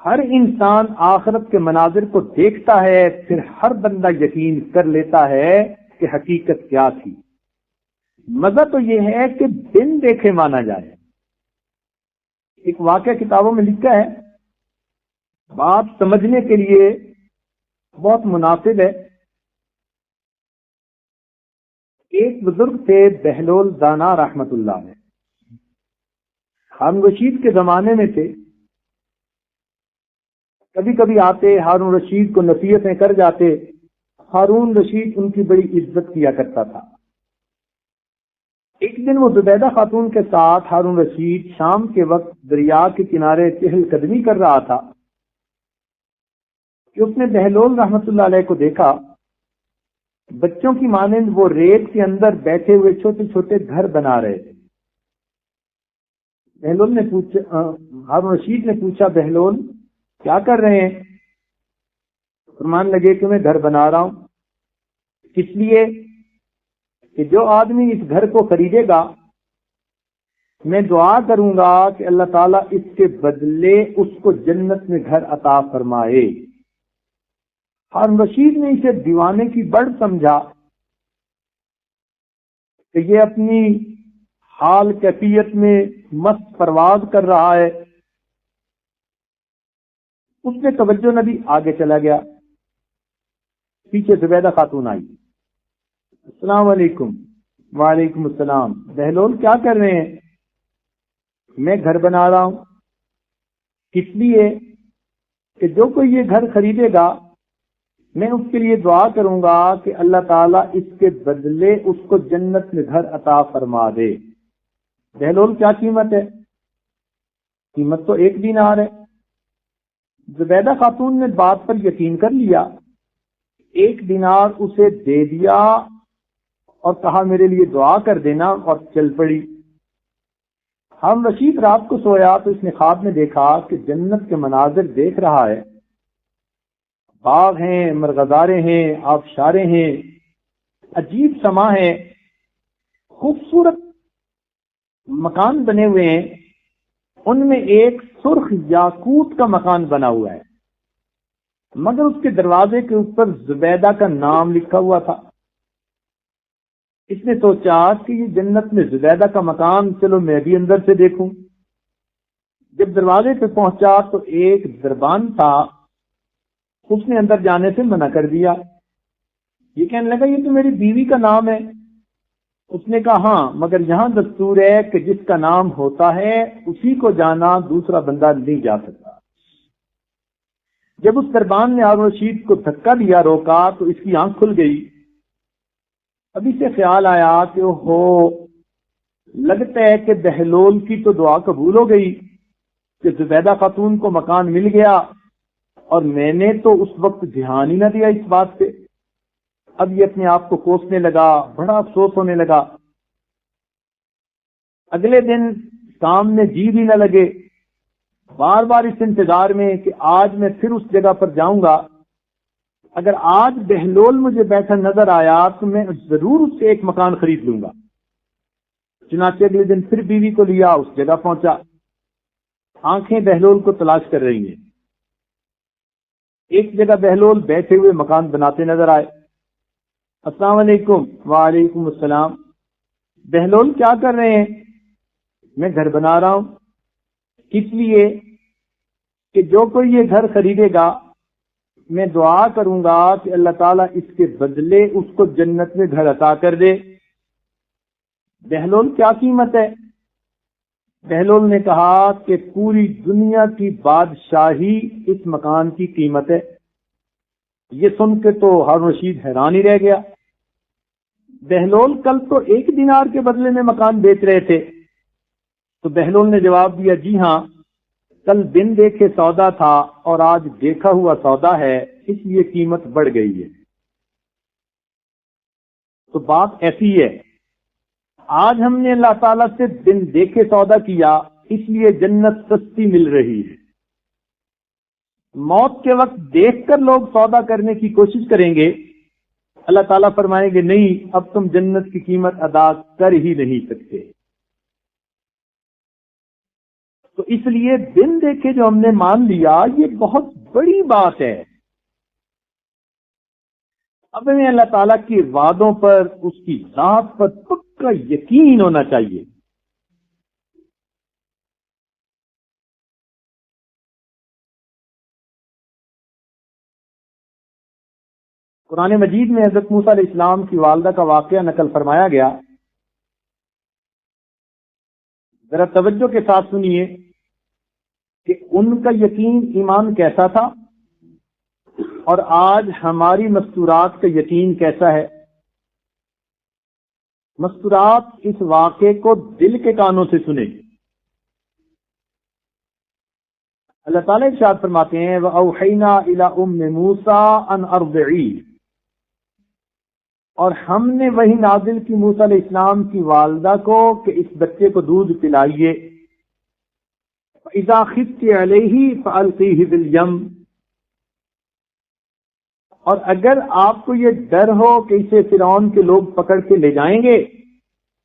ہر انسان آخرت کے مناظر کو دیکھتا ہے، پھر ہر بندہ یقین کر لیتا ہے کہ حقیقت کیا تھی۔ مزہ تو یہ ہے کہ بن دیکھے مانا جائے۔ ایک واقعہ کتابوں میں لکھا ہے، بات سمجھنے کے لیے بہت مناسب ہے۔ ایک بزرگ تھے بہلول دانا رحمت اللہ علیہ، ہارون رشید کے زمانے میں تھے، کبھی کبھی آتے ہارون رشید کو نصیحتیں کر جاتے، ہارون رشید ان کی بڑی عزت کیا کرتا تھا۔ ایک دن وہ زبیدہ خاتون کے ساتھ ہارون رشید شام کے وقت دریا کے کنارے چہل قدمی کر رہا تھا کہ اس نے بہلول رحمت اللہ علیہ کو دیکھا، بچوں کی مانند وہ ریت کے اندر بیٹھے ہوئے چھوٹے چھوٹے گھر بنا رہے تھے۔ بہلول نے پوچھا، ہارون رشید نے پوچھا بہلول کیا کر رہے ہیں؟ فرمان لگے کہ میں گھر بنا رہا ہوں، اس لیے کہ جو آدمی اس گھر کو خریدے گا میں دعا کروں گا کہ اللہ تعالیٰ اس کے بدلے اس کو جنت میں گھر عطا فرمائے۔ ہارون رشید نے اسے دیوانے کی بڑھ سمجھا کہ یہ اپنی حال کیفیت میں مست پرواز کر رہا ہے۔ اس نے توجہ نہ دی، آگے چلا گیا۔ پیچھے زبیدہ خاتون آئی، السلام علیکم۔ وعلیکم السلام۔ بہلول کیا کر رہے ہیں؟ میں گھر بنا رہا ہوں، اس لیے کہ جو کوئی یہ گھر خریدے گا میں اس کے لیے دعا کروں گا کہ اللہ تعالیٰ اس کے بدلے اس کو جنت میں گھر عطا فرما دے۔ بہلول کیا قیمت ہے؟ قیمت تو 1 دینار ہے۔ زبیدہ خاتون نے بات پر یقین کر لیا، 1 دینار اسے دے دیا اور کہا میرے لیے دعا کر دینا، اور چل پڑی۔ ہم رشید رات کو سویا تو اس نے خواب میں دیکھا کہ جنت کے مناظر دیکھ رہا ہے، باغ ہیں، مرغزارے ہیں، آبشاریں ہیں، عجیب سما ہے، خوبصورت مکان بنے ہوئے ہیں، ان میں ایک سرخ یاقوت کا مکان بنا ہوا ہے، مگر اس کے دروازے کے اوپر زبیدہ کا نام لکھا ہوا تھا۔ اس نے سوچا کہ یہ جنت میں زبیدہ کا مکان، چلو میں بھی اندر سے دیکھوں۔ جب دروازے پہ پہنچا تو ایک دربان تھا، اس نے اندر جانے سے منع کر دیا۔ یہ کہنے لگا یہ تو میری بیوی کا نام ہے۔ اس نے کہا ہاں، مگر یہاں دستور ہے کہ جس کا نام ہوتا ہے اسی کو جانا، دوسرا بندہ نہیں جا سکتا۔ جب اس دربان نے ہارون رشید کو دھکا دیا، روکا، تو اس کی آنکھ کھل گئی۔ ابھی سے خیال آیا کہ ہو لگتا ہے کہ بہلول کی تو دعا قبول ہو گئی کہ زبیدہ خاتون کو مکان مل گیا، اور میں نے تو اس وقت دھیان ہی نہ دیا اس بات پہ۔ اب یہ اپنے آپ کو کوسنے لگا، بڑا افسوس ہونے لگا۔ اگلے دن کام میں جی بھی نہ لگے، بار بار اس انتظار میں کہ آج میں پھر اس جگہ پر جاؤں گا، اگر آج بہلول مجھے بیٹھا نظر آیا تو میں ضرور اس سے ایک مکان خرید لوں گا۔ چنانچہ اگلے دن پھر بیوی کو لیا، اس جگہ پہنچا، آنکھیں بہلول کو تلاش کر رہی ہیں۔ ایک جگہ بہلول بیٹھے ہوئے مکان بناتے نظر آئے۔ السلام علیکم۔ وعلیکم السلام۔ بہلول کیا کر رہے ہیں؟ میں گھر بنا رہا ہوں، اس لیے کہ جو کوئی یہ گھر خریدے گا میں دعا کروں گا کہ اللہ تعالیٰ اس کے بدلے اس کو جنت میں گھر عطا کر دے۔ بہلول کیا قیمت ہے؟ بہلول نے کہا کہ پوری دنیا کی بادشاہی اس مکان کی قیمت ہے۔ یہ سن کے تو ہارون رشید حیران ہی رہ گیا۔ بہلول کل تو 1 دینار کے بدلے میں مکان بیچ رہے تھے۔ تو بہلول نے جواب دیا، جی ہاں، کل بن دیکھے سودا تھا اور آج دیکھا ہوا سودا ہے، اس لیے قیمت بڑھ گئی ہے۔ تو بات ایسی ہے، آج ہم نے اللہ تعالیٰ سے بن دیکھے سودا کیا، اس لیے جنت سستی مل رہی ہے۔ موت کے وقت دیکھ کر لوگ سودا کرنے کی کوشش کریں گے، اللہ تعالیٰ فرمائیں گے نہیں، اب تم جنت کی قیمت ادا کر ہی نہیں سکتے۔ تو اس لیے بن دیکھے جو ہم نے مان لیا، یہ بہت بڑی بات ہے۔ اب ہمیں اللہ تعالیٰ کے وعدوں پر، اس کی ذات پر پکا یقین ہونا چاہیے۔ قرآن مجید میں حضرت موسیٰ علیہ السلام کی والدہ کا واقعہ نقل فرمایا گیا، ذرا توجہ کے ساتھ سنیے کہ ان کا یقین ایمان کیسا تھا اور آج ہماری مستورات کا یقین کیسا ہے۔ مستورات اس واقعے کو دل کے کانوں سے سنیں۔ اللہ تعالیٰ ارشاد فرماتے ہیں وَأَوْحَيْنَا إِلَىٰ أُمِّ مُوسَىٰ أَنْ أَرْضِعِيهِ، اور ہم نے وہی نازل کی موسیٰ علیہ السلام کی والدہ کو کہ اس بچے کو دودھ پلائیے۔ فَإِذَا خِفْتِ عَلَيْهِ فَأَلْقِيهِ فِي الْيَمِّ، اور اگر آپ کو یہ ڈر ہو کہ اسے فرعون کے لوگ پکڑ کے لے جائیں گے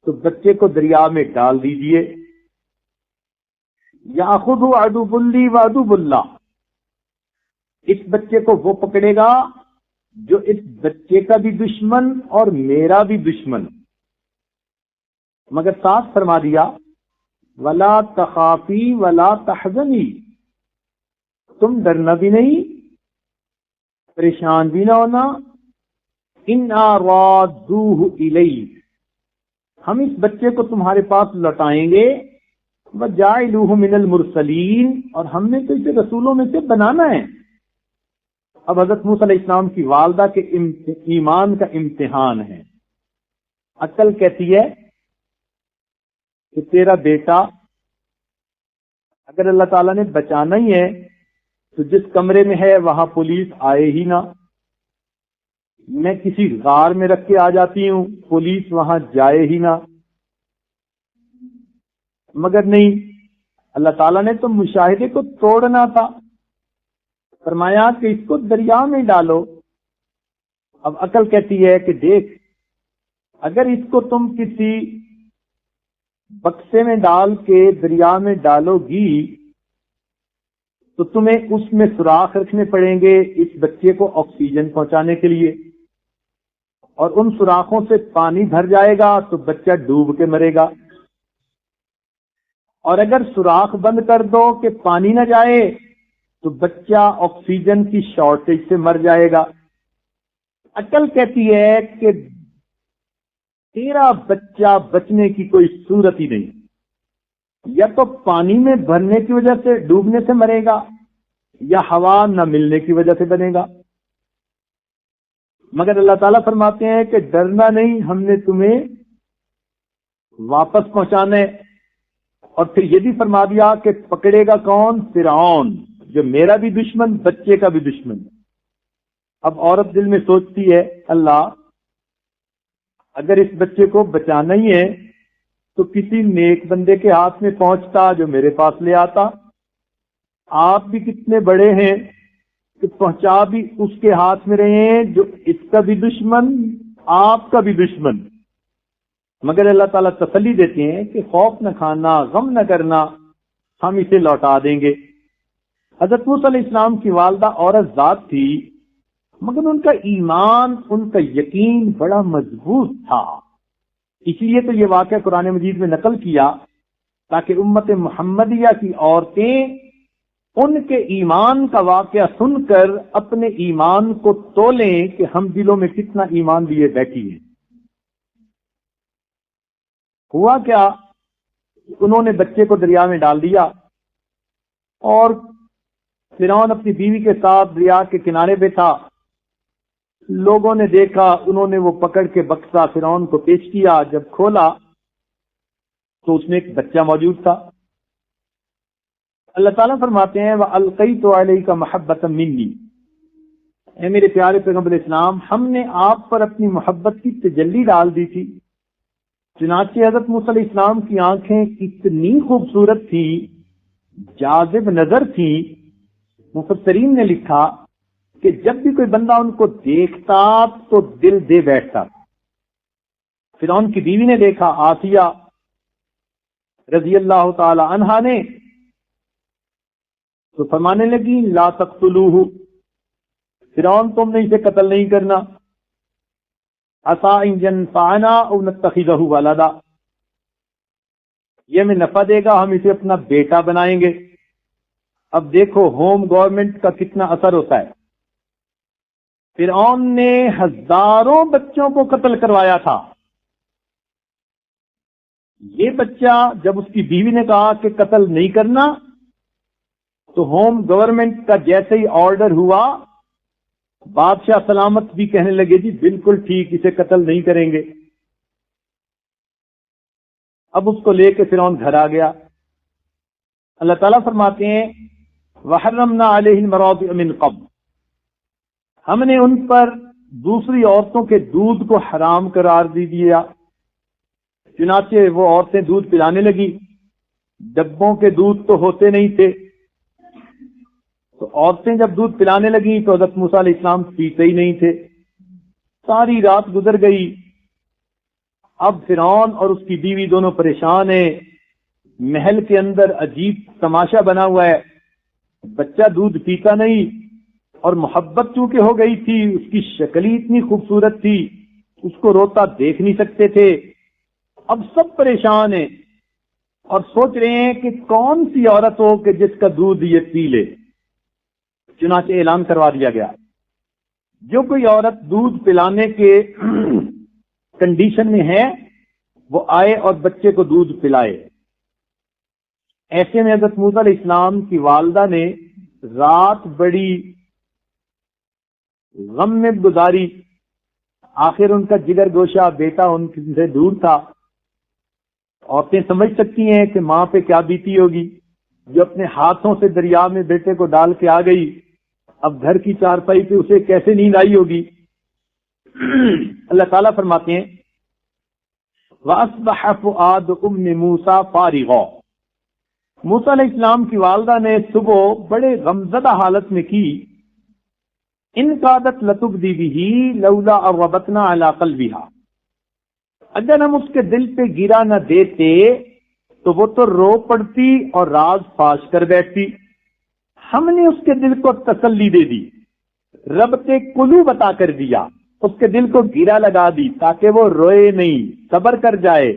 تو بچے کو دریا میں ڈال دیجئے۔ يَأْخُذُ عَدُوٌّ لِّي وَعَدُوٌّ لَّهُ، اس بچے کو وہ پکڑے گا جو اس بچے کا بھی دشمن اور میرا بھی دشمن، مگر ساتھ فرما دیا وَلَا تَخَافِي وَلَا تَحْزَنِي، تم ڈرنا بھی نہیں، پریشان بھی نہ ہونا۔ إِنَّا رَادُّوهُ إِلَيْكَ، ہم اس بچے کو تمہارے پاس لوٹائیں گے۔ وَجَاعِلُوهُ مِنَ الْمُرْسَلِينَ، اور ہم نے تو اسے رسولوں میں سے بنانا ہے۔ اب حضرت موسیٰ علیہ السلام کی والدہ کے ایمان کا امتحان ہے۔ عقل کہتی ہے کہ تیرا بیٹا اگر اللہ تعالیٰ نے بچانا ہی ہے تو جس کمرے میں ہے وہاں پولیس آئے ہی نہ، میں کسی غار میں رکھ کے آ جاتی ہوں، پولیس وہاں جائے ہی نہ، مگر نہیں، اللہ تعالیٰ نے تو مشاہدے کو توڑنا تھا، فرمایا کہ اس کو دریا میں ڈالو۔ اب عقل کہتی ہے کہ دیکھ، اگر اس کو تم کسی بکسے میں ڈال کے دریا میں ڈالو گی تو تمہیں اس میں سوراخ رکھنے پڑیں گے اس بچے کو آکسیجن پہنچانے کے لیے، اور ان سوراخوں سے پانی بھر جائے گا تو بچہ ڈوب کے مرے گا، اور اگر سوراخ بند کر دو کہ پانی نہ جائے تو بچہ آکسیجن کی شارٹیج سے مر جائے گا۔ عقل کہتی ہے کہ تیرا بچہ بچنے کی کوئی صورت ہی نہیں، یا تو پانی میں بھرنے کی وجہ سے ڈوبنے سے مرے گا یا ہوا نہ ملنے کی وجہ سے بنے گا، مگر اللہ تعالیٰ فرماتے ہیں کہ ڈرنا نہیں، ہم نے تمہیں واپس پہنچانا ہے۔ اور پھر یہ بھی فرما دیا کہ پکڑے گا کون؟ فرعون، جو میرا بھی دشمن، بچے کا بھی دشمن۔ اب عورت دل میں سوچتی ہے اللہ اگر اس بچے کو بچانا ہی ہے تو کسی نیک بندے کے ہاتھ میں پہنچتا جو میرے پاس لے آتا، آپ بھی کتنے بڑے ہیں کہ پہنچا بھی اس کے ہاتھ میں رہے ہیں جو اس کا بھی دشمن، آپ کا بھی دشمن۔ مگر اللہ تعالیٰ تسلی دیتے ہیں کہ خوف نہ کھانا، غم نہ کرنا، ہم اسے لوٹا دیں گے۔ حضرت موسیٰ علیہ السلام کی والدہ عورت ذات تھی، مگر ان کا ایمان، ان کا یقین بڑا مضبوط تھا۔ اس لیے تو یہ واقعہ قرآن مجید میں نقل کیا تاکہ امت محمدیہ کی عورتیں ان کے ایمان کا واقعہ سن کر اپنے ایمان کو تولیں کہ ہم دلوں میں کتنا ایمان لیے بیٹھی ہیں۔ ہوا کیا، انہوں نے بچے کو دریا میں ڈال دیا اور فرعون اپنی بیوی کے ساتھ دریا کے کنارے پہ تھا۔ لوگوں نے دیکھا، انہوں نے وہ پکڑ کے بکسا فرعون کو پیش کیا۔ جب کھولا تو اس میں ایک بچہ موجود تھا۔ اللہ تعالیٰ فرماتے ہیں وَأَلْقَيْتُ عَلَيْكَ مَحَبَّةً مِّنِّي، اے میرے پیارے پیغمبر اسلام، ہم نے آپ پر اپنی محبت کی تجلی ڈال دی تھی۔ چنانچہ حضرت موسیٰ علیہ السلام کی آنکھیں اتنی خوبصورت تھی، جاذب نظر تھی، مفسرین نے لکھا کہ جب بھی کوئی بندہ ان کو دیکھتا تو دل دے بیٹھتا۔ فرعون کی بیوی نے دیکھا، آسیہ رضی اللہ تعالی عنہا نے، تو فرمانے لگی لا تقتلوہ، فرعون تم نے اسے قتل نہیں کرنا، عسیٰ ان ینفعنا او نتخذہ ولدا، یہ ہمیں نفع دے گا، ہم اسے اپنا بیٹا بنائیں گے۔ اب دیکھو ہوم گورنمنٹ کا کتنا اثر ہوتا ہے۔ فرعون نے ہزاروں بچوں کو قتل کروایا تھا۔ یہ بچہ جب اس کی بیوی نے کہا کہ قتل نہیں کرنا، تو ہوم گورنمنٹ کا جیسے ہی آرڈر ہوا، بادشاہ سلامت بھی کہنے لگے جی بالکل ٹھیک، اسے قتل نہیں کریں گے۔ اب اس کو لے کے فرعون گھر آ گیا۔ اللہ تعالیٰ فرماتے ہیں وَحَرَّمْنَا عَلَيْهِ الْمَرَاضِعَ مِنْ قَبْلُ، ہم نے ان پر دوسری عورتوں کے دودھ کو حرام قرار دے دیا۔ چنانچہ وہ عورتیں دودھ پلانے لگی، ڈبوں کے دودھ تو ہوتے نہیں تھے، تو عورتیں جب دودھ پلانے لگیں تو حضرت موسیٰ علیہ السلام پیتے ہی نہیں تھے۔ ساری رات گزر گئی۔ اب فرعون اور اس کی بیوی دونوں پریشان ہیں۔ محل کے اندر عجیب تماشا بنا ہوا ہے، بچہ دودھ پیتا نہیں، اور محبت چونکہ ہو گئی تھی، اس کی شکل ہی اتنی خوبصورت تھی، اس کو روتا دیکھ نہیں سکتے تھے۔ اب سب پریشان ہیں اور سوچ رہے ہیں کہ کون سی عورت ہو کہ جس کا دودھ یہ پی لے۔ چنانچہ اعلان کروا دیا گیا جو کوئی عورت دودھ پلانے کے کنڈیشن میں ہے وہ آئے اور بچے کو دودھ پلائے۔ ایسے میں حضرت موسیٰ علیہ السلام کی والدہ نے رات بڑی غم میں گزاری۔ آخر ان کا جگر گوشہ بیٹا ان سے دور تھا۔ عورتیں سمجھ سکتی ہیں کہ ماں پہ کیا بیتی ہوگی، جو اپنے ہاتھوں سے دریا میں بیٹے کو ڈال کے آ گئی، اب گھر کی چارپائی پہ اسے کیسے نیند آئی ہوگی۔ اللہ تعالیٰ فرماتے ہیں وَأَصْبَحَ فُؤَادُ أُمِّ مُوسَىٰ فَارِغًا، موسیٰ علیہ السلام کی والدہ نے صبح بڑے غمزدہ حالت میں کی، ان قادت لتبدی بہ لولا ربطنا علی قلبہا، اگر ہم اس کے دل پہ گرا نہ دیتے تو وہ تو رو پڑتی اور راز فاش کر بیٹھتی۔ ہم نے اس کے دل کو تسلی دے دی، ربط قلوب عطا کر دیا، اس کے دل کو گرا لگا دی تاکہ وہ روئے نہیں، صبر کر جائے۔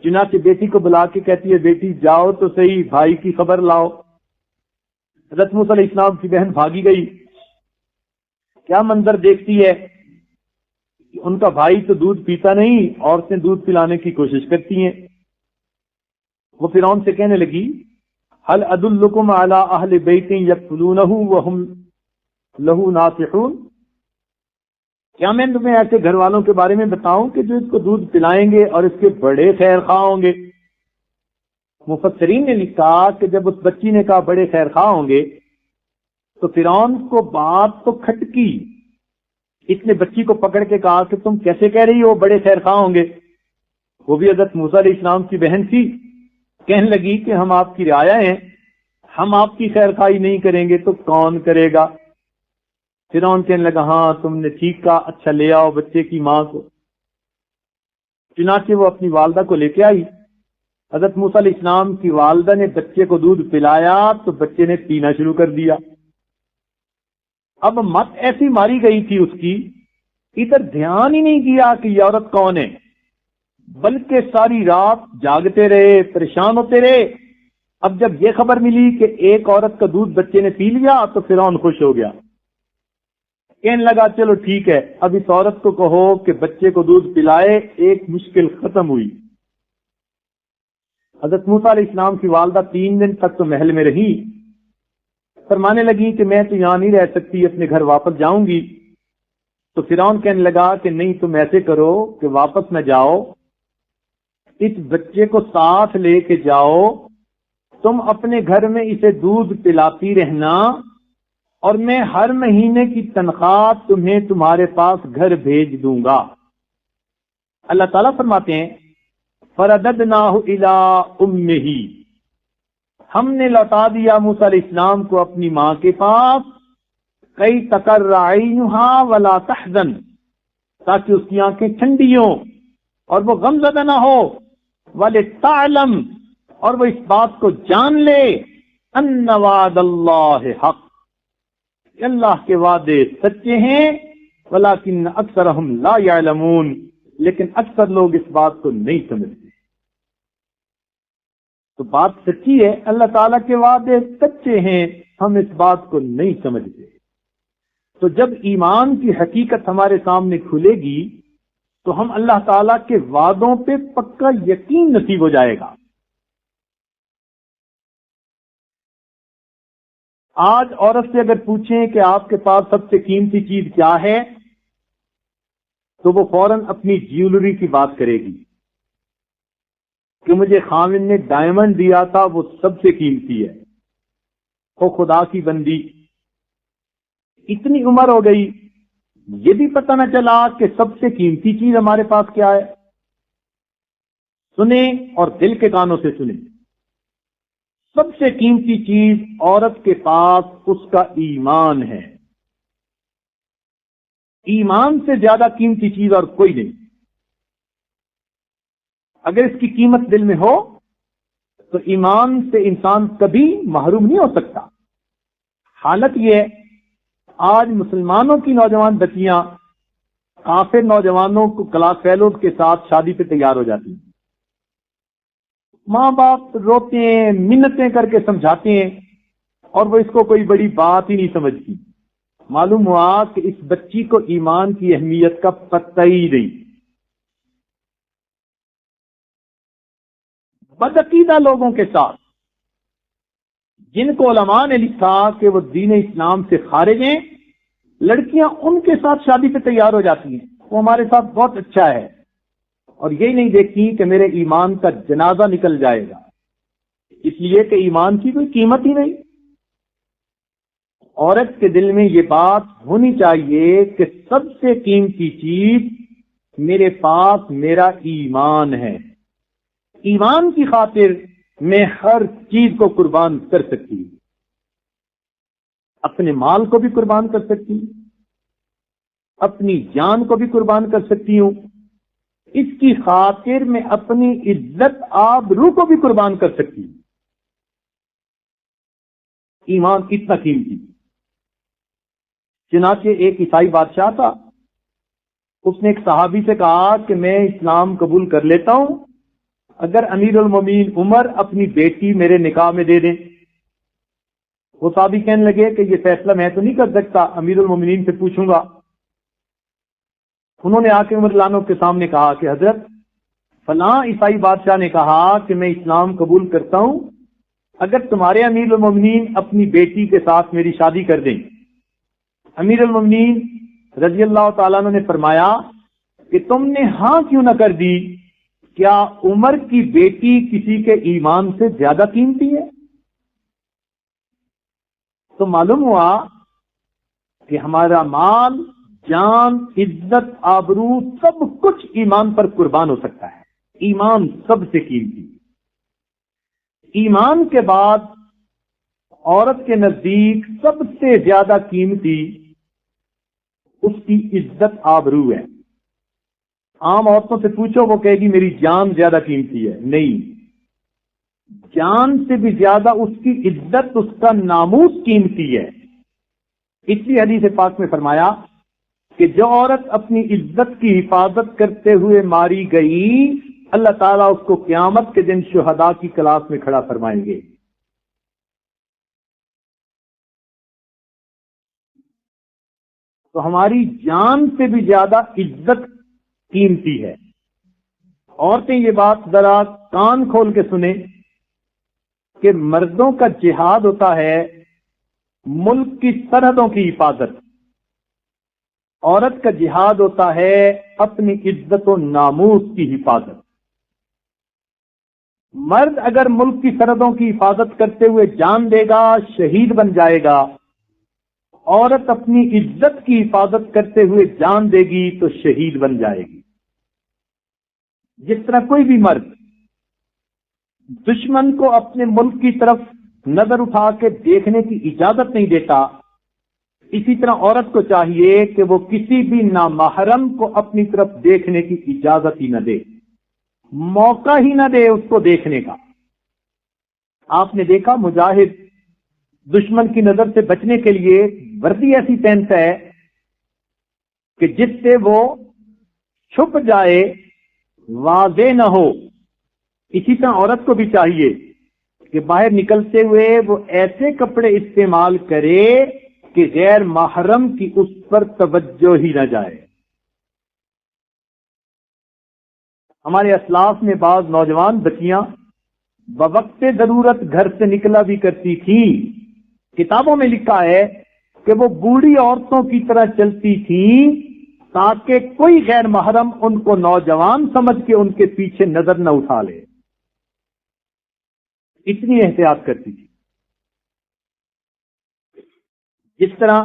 چنانچہ بیٹی کو بلا کے کہتی ہے بیٹی جاؤ تو صحیح، بھائی کی خبر لاؤ۔ حضرت موسیٰ علیہ السلام کی بہن بھاگی گئی۔ کیا منظر دیکھتی ہے، ان کا بھائی تو دودھ پیتا نہیں، عورتیں دودھ پلانے کی کوشش کرتی ہیں۔ وہ فرعون سے کہنے لگی هل ادلکم علی اہل بیت یکفلونہ وہم لہ ناصحون، کیا میں تمہیں ایسے گھر والوں کے بارے میں بتاؤں کہ جو اس کو دودھ پلائیں گے اور اس کے بڑے خیر خواہ ہوں گے۔ مفسرین نے لکھا کہ جب اس بچی نے کہا بڑے خیر خواہ ہوں گے تو فرعون کو بات تو کھٹکی، اس نے بچی کو پکڑ کے کہا کہ تم کیسے کہہ رہی ہو بڑے خیر خواہ ہوں گے۔ وہ بھی حضرت موسیٰ علیہ السلام کی بہن تھی، کہنے لگی کہ ہم آپ کی رعایا ہیں، ہم آپ کی خیر خواہی نہیں کریں گے تو کون کرے گا۔ فرعون کہنے لگا ہاں تم نے ٹھیک کہا، اچھا لے آؤ بچے کی ماں کو۔ چنانچہ وہ اپنی والدہ کو لے کے آئی. حضرت موسیٰ علیہ السلام کی والدہ نے بچے کو دودھ پلایا تو بچے نے پینا شروع کر دیا. اب مت ایسی ماری گئی تھی اس کی، ادھر دھیان ہی نہیں کیا کہ یہ عورت کون ہے، بلکہ ساری رات جاگتے رہے، پریشان ہوتے رہے. اب جب یہ خبر ملی کہ ایک عورت کا دودھ بچے نے پی لیا تو فرعون خوش ہو گیا. کہنے لگا چلو ٹھیک ہے، اب اس عورت کو کہو کہ بچے کو دودھ پلائے، ایک مشکل ختم ہوئی. حضرت موسیٰ علیہ السلام کی والدہ 3 دن تک تو محل میں رہی. فرمانے لگی کہ میں تو یہاں نہیں رہ سکتی، اپنے گھر واپس جاؤں گی. تو فرعون کہنے لگا کہ نہیں، تم ایسے کرو کہ واپس نہ جاؤ، اس بچے کو ساتھ لے کے جاؤ، تم اپنے گھر میں اسے دودھ پلاتی رہنا، اور میں ہر مہینے کی تنخواہ تمہیں تمہارے پاس گھر بھیج دوں گا. اللہ تعالیٰ فرماتے ہیں فَرَدَدْنَاهُ إِلَىٰ أُمِّهِ، ہم نے لوٹا دیا موسیٰ علیہ السلام کو اپنی ماں کے پاس، کئی تقر عینها ولا تحزن، تاکہ اس کی آنکھیں ٹھنڈی ہوں اور وہ غم زدہ نہ ہو، وَلِتَعْلَمْ، اور وہ اس بات کو جان لے، ان وعد اللہ حق، کہ اللہ کے وعدے سچے ہیں، ولیکن اکثرہم لا یعلمون، لیکن اکثر لوگ اس بات کو نہیں سمجھتے. تو بات سچی ہے، اللہ تعالیٰ کے وعدے سچے ہیں، ہم اس بات کو نہیں سمجھتے. تو جب ایمان کی حقیقت ہمارے سامنے کھلے گی تو ہم اللہ تعالیٰ کے وعدوں پہ پکا یقین نصیب ہو جائے گا. آج عورت سے اگر پوچھیں کہ آپ کے پاس سب سے قیمتی چیز کیا ہے تو وہ فوراً اپنی جیولری کی بات کرے گی کہ مجھے خاوند نے ڈائمنڈ دیا تھا، وہ سب سے قیمتی ہے. او خدا کی بندی، اتنی عمر ہو گئی یہ بھی پتہ نہ چلا کہ سب سے قیمتی چیز ہمارے پاس کیا ہے. سنیں اور دل کے کانوں سے سنیں، سب سے قیمتی چیز عورت کے پاس اس کا ایمان ہے. ایمان سے زیادہ قیمتی چیز اور کوئی نہیں. اگر اس کی قیمت دل میں ہو تو ایمان سے انسان کبھی محروم نہیں ہو سکتا. حالت یہ ہے آج مسلمانوں کی نوجوان بچیاں کافر نوجوانوں کو کلاس فیلوز کے ساتھ شادی پہ تیار ہو جاتی ہیں. ماں باپ روتے ہیں، منتیں کر کے سمجھاتے ہیں، اور وہ اس کو کوئی بڑی بات ہی نہیں سمجھتی. معلوم ہوا کہ اس بچی کو ایمان کی اہمیت کا پتہ ہی نہیں. بدعقیدہ لوگوں کے ساتھ جن کو علماء نے لکھا کہ وہ دین اسلام سے خارج ہیں، لڑکیاں ان کے ساتھ شادی پہ تیار ہو جاتی ہیں. وہ ہمارے ساتھ بہت اچھا ہے، اور یہی نہیں دیکھتی کہ میرے ایمان کا جنازہ نکل جائے گا، اس لیے کہ ایمان کی کوئی قیمت ہی نہیں. عورت کے دل میں یہ بات ہونی چاہیے کہ سب سے قیمتی چیز میرے پاس میرا ایمان ہے. ایمان کی خاطر میں ہر چیز کو قربان کر سکتی ہوں، اپنے مال کو بھی قربان کر سکتی ہوں، اپنی جان کو بھی قربان کر سکتی ہوں. اس کی خاطر میں اپنی عزت آبرو کو بھی قربان کر سکتی ہوں. ایمان اتنا قیمتی. چنانچہ ایک عیسائی بادشاہ تھا، اس نے ایک صحابی سے کہا کہ میں اسلام قبول کر لیتا ہوں اگر امیر المومنین عمر اپنی بیٹی میرے نکاح میں دے دیں. وہ صحابی کہنے لگے کہ یہ فیصلہ میں تو نہیں کر سکتا، امیر المومنین سے پوچھوں گا. انہوں نے آ کے عمر لانو کے سامنے کہا کہ حضرت فلاں عیسائی بادشاہ نے کہا کہ میں اسلام قبول کرتا ہوں اگر تمہارے امیر المومنین اپنی بیٹی کے ساتھ میری شادی کر دیں. امیر المومنین رضی اللہ تعالیٰ عنہ نے فرمایا کہ تم نے ہاں کیوں نہ کر دی؟ کیا عمر کی بیٹی کسی کے ایمان سے زیادہ قیمتی ہے؟ تو معلوم ہوا کہ ہمارا مال، جان، عزت، آبرو سب کچھ ایمان پر قربان ہو سکتا ہے. ایمان سب سے قیمتی. ایمان کے بعد عورت کے نزدیک سب سے زیادہ قیمتی اس کی عزت آبرو ہے. عام عورتوں سے پوچھو وہ کہے گی میری جان زیادہ قیمتی ہے. نہیں، جان سے بھی زیادہ اس کی عزت، اس کا ناموس قیمتی ہے. اس لیے حدیث پاک میں فرمایا کہ جو عورت اپنی عزت کی حفاظت کرتے ہوئے ماری گئی، اللہ تعالیٰ اس کو قیامت کے دن شہداء کی کلاس میں کھڑا فرمائیں گے. تو ہماری جان سے بھی زیادہ عزت قیمتی ہے. عورتیں یہ بات ذرا کان کھول کے سنیں کہ مردوں کا جہاد ہوتا ہے ملک کی سرحدوں کی حفاظت، عورت کا جہاد ہوتا ہے اپنی عزت و ناموس کی حفاظت. مرد اگر ملک کی سرحدوں کی حفاظت کرتے ہوئے جان دے گا شہید بن جائے گا، عورت اپنی عزت کی حفاظت کرتے ہوئے جان دے گی تو شہید بن جائے گی. جس طرح کوئی بھی مرد دشمن کو اپنے ملک کی طرف نظر اٹھا کے دیکھنے کی اجازت نہیں دیتا، اسی طرح عورت کو چاہیے کہ وہ کسی بھی نامحرم کو اپنی طرف دیکھنے کی اجازت ہی نہ دے، موقع ہی نہ دے اس کو دیکھنے کا. آپ نے دیکھا مجاہد دشمن کی نظر سے بچنے کے لیے وردی ایسی پہنتا ہے کہ جس سے وہ چھپ جائے، واضح نہ ہو. اسی طرح عورت کو بھی چاہیے کہ باہر نکلتے ہوئے وہ ایسے کپڑے استعمال کرے کہ غیر محرم کی اس پر توجہ ہی نہ جائے. ہمارے اسلاف میں بعض نوجوان بچیاں بوقت ضرورت گھر سے نکلا بھی کرتی تھی. کتابوں میں لکھا ہے کہ وہ بوڑھی عورتوں کی طرح چلتی تھیں تاکہ کوئی غیر محرم ان کو نوجوان سمجھ کے ان کے پیچھے نظر نہ اٹھا لے. اتنی احتیاط کرتی تھی. جس طرح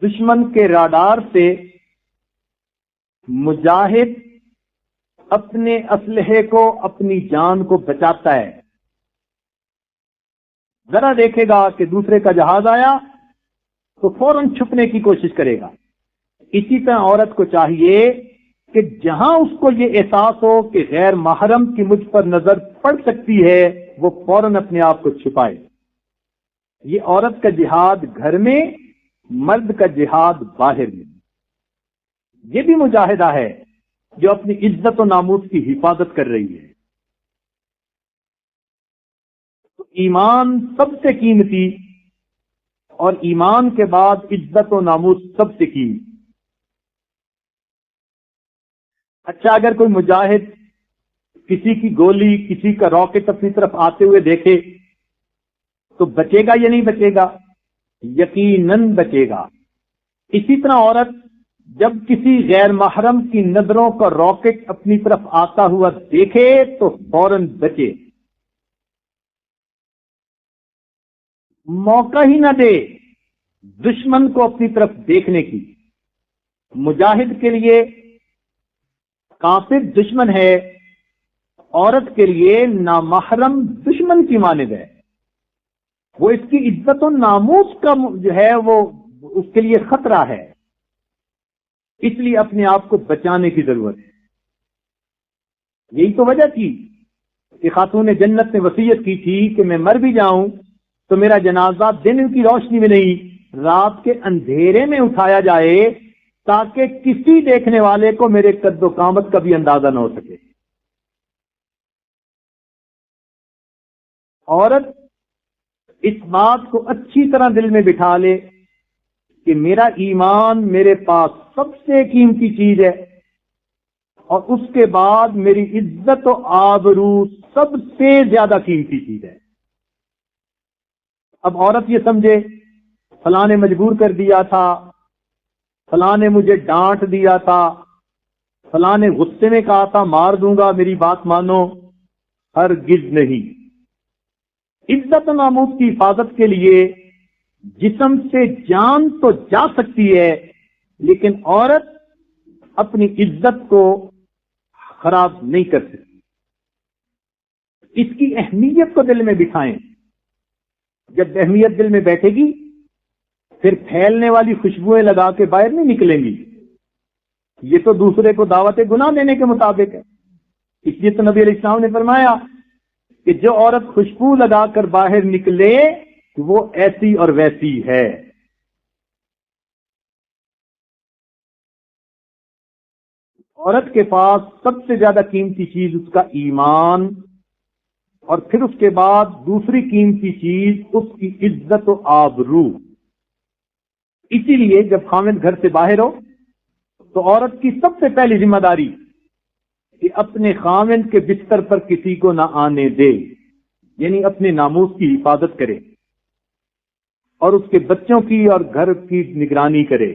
دشمن کے راڈار سے مجاہد اپنے اسلحے کو، اپنی جان کو بچاتا ہے. ذرا دیکھے گا کہ دوسرے کا جہاز آیا تو فوراً چھپنے کی کوشش کرے گا. اسی طرح عورت کو چاہیے کہ جہاں اس کو یہ احساس ہو کہ غیر محرم کی مجھ پر نظر پڑ سکتی ہے وہ فوراً اپنے آپ کو چھپائے. یہ عورت کا جہاد گھر میں، مرد کا جہاد باہر میں. یہ بھی مجاہدہ ہے جو اپنی عزت و ناموس کی حفاظت کر رہی ہے. تو ایمان سب سے قیمتی اور ایمان کے بعد عزت و ناموس سب سے قیمتی. اچھا، اگر کوئی مجاہد کسی کی گولی، کسی کا راکٹ اپنی طرف آتے ہوئے دیکھے تو بچے گا یا نہیں بچے گا؟ یقیناً بچے گا. اسی طرح عورت جب کسی غیر محرم کی نظروں کا راکٹ اپنی طرف آتا ہوا دیکھے تو فوراً بچے، موقع ہی نہ دے دشمن کو اپنی طرف دیکھنے کی. مجاہد کے لیے کافر دشمن ہے، عورت کے لیے نامحرم دشمن کی مانند ہے. وہ اس کی عزت و ناموس کا جو ہے وہ اس کے لیے خطرہ ہے. اس لیے اپنے آپ کو بچانے کی ضرورت ہے. یہی تو وجہ تھی کہ خاتون جنت نے وصیت کی تھی کہ میں مر بھی جاؤں تو میرا جنازہ دن کی روشنی میں نہیں، رات کے اندھیرے میں اٹھایا جائے تاکہ کسی دیکھنے والے کو میرے قد و قامت کا بھی اندازہ نہ ہو سکے. عورت اس بات کو اچھی طرح دل میں بٹھا لے کہ میرا ایمان میرے پاس سب سے قیمتی چیز ہے اور اس کے بعد میری عزت و آبرو سب سے زیادہ قیمتی چیز ہے. اب عورت یہ سمجھے فلاں نے مجبور کر دیا تھا، فلاں نے مجھے ڈانٹ دیا تھا، فلاں نے غصے میں کہا تھا مار دوں گا، میری بات مانو. ہرگز نہیں. عزت و ناموس کی حفاظت کے لیے جسم سے جان تو جا سکتی ہے لیکن عورت اپنی عزت کو خراب نہیں کر سکتی. اس کی اہمیت کو دل میں بٹھائیں. جب اہمیت دل میں بیٹھے گی پھر پھیلنے والی خوشبوئیں لگا کے باہر نہیں نکلیں گی. یہ تو دوسرے کو دعوت گناہ دینے کے مطابق ہے. اس لیے تو نبی علیہ السلام نے فرمایا کہ جو عورت خوشبو لگا کر باہر نکلے وہ ایسی اور ویسی ہے. عورت کے پاس سب سے زیادہ قیمتی چیز اس کا ایمان، اور پھر اس کے بعد دوسری قیمتی چیز اس کی عزت و آبرو. اسی لیے جب خاوند گھر سے باہر ہو تو عورت کی سب سے پہلی ذمہ داری کہ اپنے خاوند کے بستر پر کسی کو نہ آنے دے، یعنی اپنے ناموس کی حفاظت کرے اور اس کے بچوں کی اور گھر کی نگرانی کرے.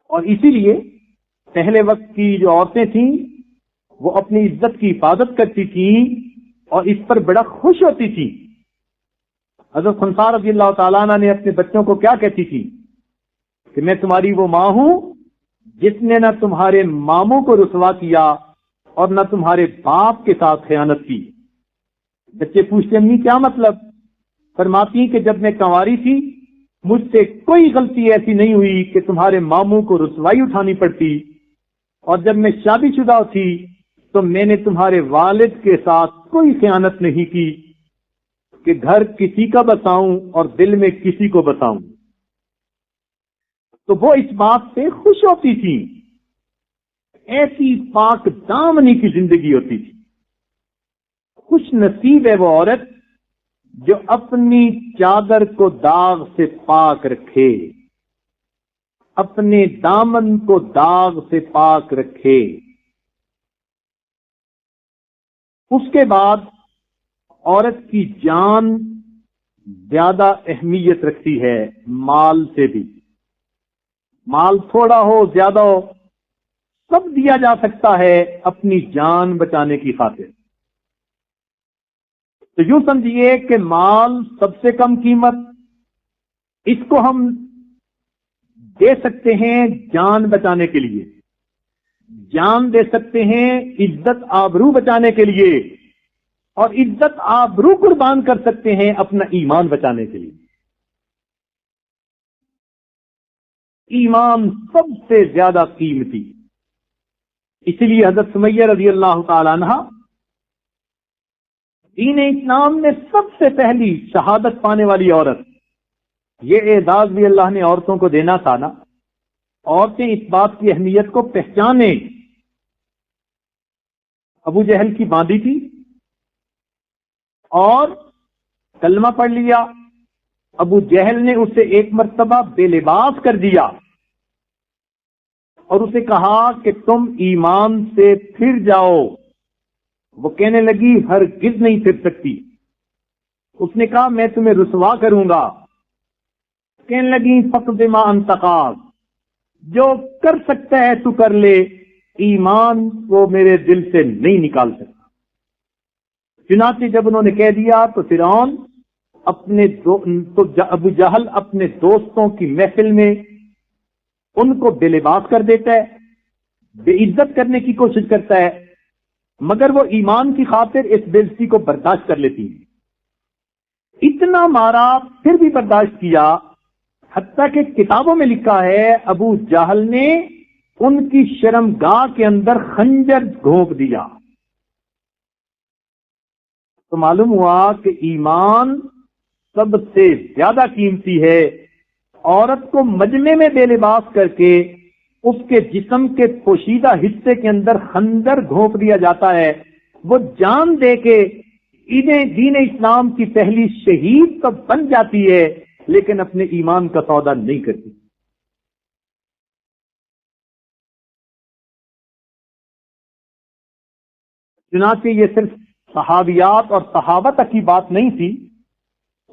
اور اسی لیے پہلے وقت کی جو عورتیں تھیں وہ اپنی عزت کی حفاظت کرتی تھیں اور اس پر بڑا خوش ہوتی تھی. حضرت خنسا رضی اللہ تعالیٰ عنہ نے اپنے بچوں کو کیا کہتی تھی کہ میں تمہاری وہ ماں ہوں جس نے نہ تمہارے ماموں کو رسوا کیا اور نہ تمہارے باپ کے ساتھ خیانت کی. بچے پوچھتے امی کیا مطلب؟ فرماتی کہ جب میں کنواری تھی مجھ سے کوئی غلطی ایسی نہیں ہوئی کہ تمہارے ماموں کو رسوائی اٹھانی پڑتی، اور جب میں شادی شدہ تھی تو میں نے تمہارے والد کے ساتھ کوئی خیانت نہیں کی کہ گھر کسی کا بساؤں اور دل میں کسی کو بساؤں. تو وہ اس بات سے خوش ہوتی تھی. ایسی پاک دامنی کی زندگی ہوتی تھی. خوش نصیب ہے وہ عورت جو اپنی چادر کو داغ سے پاک رکھے، اپنے دامن کو داغ سے پاک رکھے. اس کے بعد عورت کی جان زیادہ اہمیت رکھتی ہے مال سے بھی. مال تھوڑا ہو زیادہ ہو سب دیا جا سکتا ہے اپنی جان بچانے کی خاطر. تو یوں سمجھیے کہ مال سب سے کم قیمت، اس کو ہم دے سکتے ہیں جان بچانے کے لیے، جان دے سکتے ہیں عزت آبرو بچانے کے لیے، اور عزت آبرو قربان کر سکتے ہیں اپنا ایمان بچانے کے لیے. ایمان سب سے زیادہ قیمتی. اسی لیے حضرت سمیہ رضی اللہ تعالی عنہ دین اسلام میں سب سے پہلی شہادت پانے والی عورت. یہ اعزاز بھی اللہ نے عورتوں کو دینا تھا نا. عورتیں اس بات کی اہمیت کو پہچانیں. ابو جہل کی باندھی تھی اور کلمہ پڑھ لیا. ابو جہل نے اسے ایک مرتبہ بے لباس کر دیا اور اسے کہا کہ تم ایمان سے پھر جاؤ. وہ کہنے لگی ہرگز نہیں پھر سکتی. اس نے کہا میں تمہیں رسوا کروں گا. کہنے لگی فقد ما انت قاض، جو کر سکتا ہے تو کر لے، ایمان کو میرے دل سے نہیں نکال سکتا. چنانچہ جب انہوں نے کہہ دیا تو فرعون ابو جہل اپنے دوستوں کی محفل میں ان کو بے لباس کر دیتا ہے، بے عزت کرنے کی کوشش کرتا ہے، مگر وہ ایمان کی خاطر اس بے عزتی کو برداشت کر لیتی ہے. اتنا مارا پھر بھی برداشت کیا، حتیٰ کہ کتابوں میں لکھا ہے ابو جہل نے ان کی شرمگاہ کے اندر خنجر گھونپ دیا. تو معلوم ہوا کہ ایمان سب سے زیادہ قیمتی ہے. عورت کو مجمع میں بے لباس کر کے اس کے جسم کے پوشیدہ حصے کے اندر خنجر گھونپ دیا جاتا ہے. وہ جان دے کے دین اسلام کی پہلی شہید تو بن جاتی ہے لیکن اپنے ایمان کا سودا نہیں کرتی. چنانچہ یہ صرف صحابیات اور صحابہ تک کی بات نہیں تھی،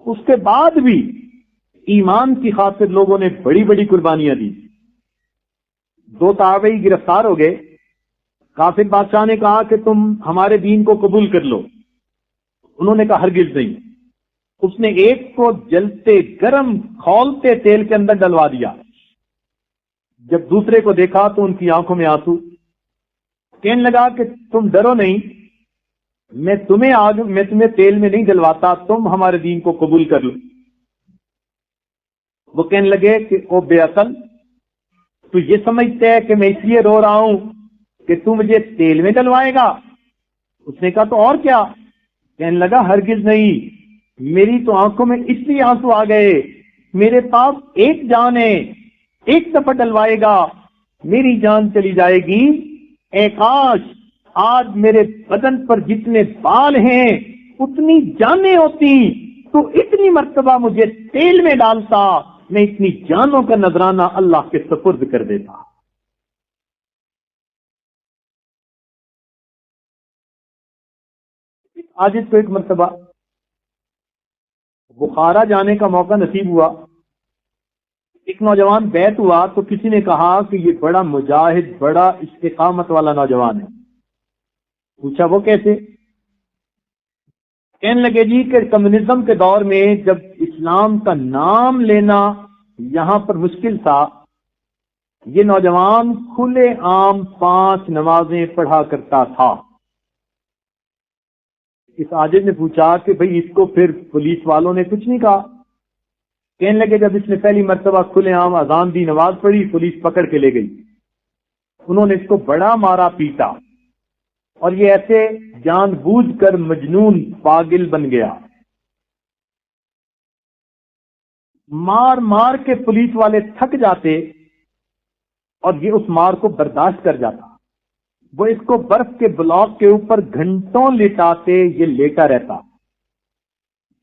اس کے بعد بھی ایمان کی خاطر لوگوں نے بڑی بڑی قربانیاں دی. 2 تابعی گرفتار ہو گئے. کافر بادشاہ نے کہا کہ تم ہمارے دین کو قبول کر لو. انہوں نے کہا ہرگز نہیں. اس نے ایک کو جلتے گرم کھولتے تیل کے اندر ڈلوا دیا. جب دوسرے کو دیکھا تو ان کی آنکھوں میں آنسو. کہنے لگا کہ تم ڈرو نہیں، میں تمہیں تیل میں نہیں ڈلواتا، تم ہمارے دین کو قبول کر لو. وہ کہنے لگے کہ او بے عقل، تو یہ سمجھتے ہے کہ میں اس لیے رو رہا ہوں کہ تو مجھے تیل میں ڈلوائے گا؟ اس نے کہا تو اور کیا؟ کہنے لگا ہرگز نہیں، میری تو آنکھوں میں اس لیے آنسو آ گئے، میرے پاس ایک جان ہے، ایک دفعہ ڈلوائے گا میری جان چلی جائے گی۔ اے کاش آج میرے بدن پر جتنے بال ہیں اتنی جانیں ہوتی تو اتنی مرتبہ مجھے تیل میں ڈالتا، میں اتنی جانوں کا نذرانہ اللہ کے سپرد کر دیتا۔ آج اس کو ایک مرتبہ بخارا جانے کا موقع نصیب ہوا، ایک نوجوان بیت ہوا تو کسی نے کہا کہ یہ بڑا مجاہد، بڑا استقامت والا نوجوان ہے۔ پوچھا وہ کیسے؟ کہنے لگے جی کہ کمیونزم کے دور میں جب اسلام کا نام لینا یہاں پر مشکل تھا، یہ نوجوان کھلے عام 5 نمازیں پڑھا کرتا تھا۔ اس عاجز نے پوچھا کہ بھئی اس کو پھر پولیس والوں نے کچھ نہیں کہا؟ کہنے لگے جب اس نے پہلی مرتبہ کھلے عام اذان دی، نماز پڑھی، پولیس پکڑ کے لے گئی، انہوں نے اس کو بڑا مارا پیٹا، اور یہ ایسے جان بوجھ کر مجنون پاگل بن گیا، مار مار کے پولیس والے تھک جاتے اور یہ اس مار کو برداشت کر جاتا، وہ اس کو برف کے بلاک کے اوپر گھنٹوں لٹاتے، یہ لیٹا رہتا،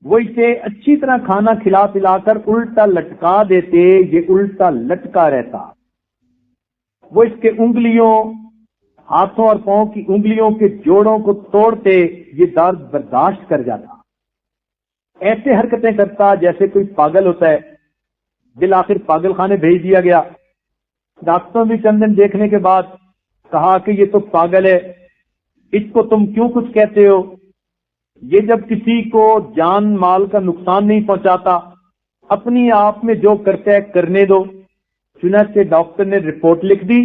وہ اسے اچھی طرح کھانا کھلا پلا کر الٹا لٹکا دیتے، یہ الٹا لٹکا رہتا، وہ اس کے انگلیوں، ہاتھوں اور پاؤں کی انگلیوں کے جوڑوں کو توڑتے، یہ درد برداشت کر جاتا، ایسے حرکتیں کرتا جیسے کوئی پاگل ہوتا ہے۔ بالآخر پاگل خانے بھیج دیا گیا۔ ڈاکٹروں بھی چند دن دیکھنے کے بعد کہا کہ یہ تو پاگل ہے، اس کو تم کیوں کچھ کہتے ہو؟ یہ جب کسی کو جان مال کا نقصان نہیں پہنچاتا، اپنی آپ میں جو کرتا ہے کرنے دو۔ چنانچہ ڈاکٹر نے رپورٹ لکھ دی،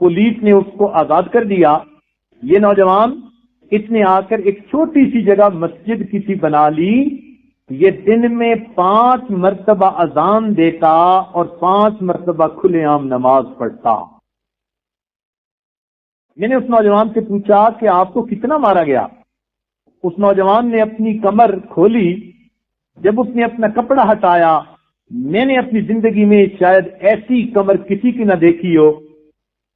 پولیس نے اس کو آزاد کر دیا۔ یہ نوجوان اس نے آ کر ایک چھوٹی سی جگہ مسجد کسی بنا لی، یہ دن میں 5 مرتبہ اذان دیتا اور 5 مرتبہ کھلے عام نماز پڑھتا۔ میں نے اس نوجوان سے پوچھا کہ آپ کو کتنا مارا گیا؟ اس نوجوان نے اپنی کمر کھولی، جب اس نے اپنا کپڑا ہٹایا، میں نے اپنی زندگی میں شاید ایسی کمر کسی کی نہ دیکھی ہو،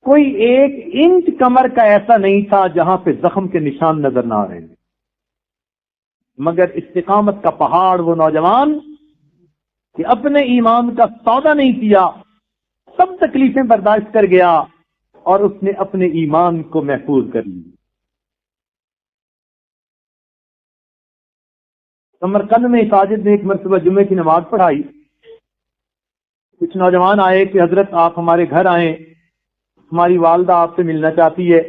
کوئی 1 انچ کمر کا ایسا نہیں تھا جہاں پہ زخم کے نشان نظر نہ آ رہے، مگر استقامت کا پہاڑ وہ نوجوان کہ اپنے ایمان کا سودا نہیں کیا، سب تکلیفیں برداشت کر گیا اور اس نے اپنے ایمان کو محفوظ کر لی۔ سمرقند میں ساجد نے ایک مرتبہ جمعے کی نماز پڑھائی، کچھ نوجوان آئے کہ حضرت آپ ہمارے گھر آئیں، ہماری والدہ آپ سے ملنا چاہتی ہے۔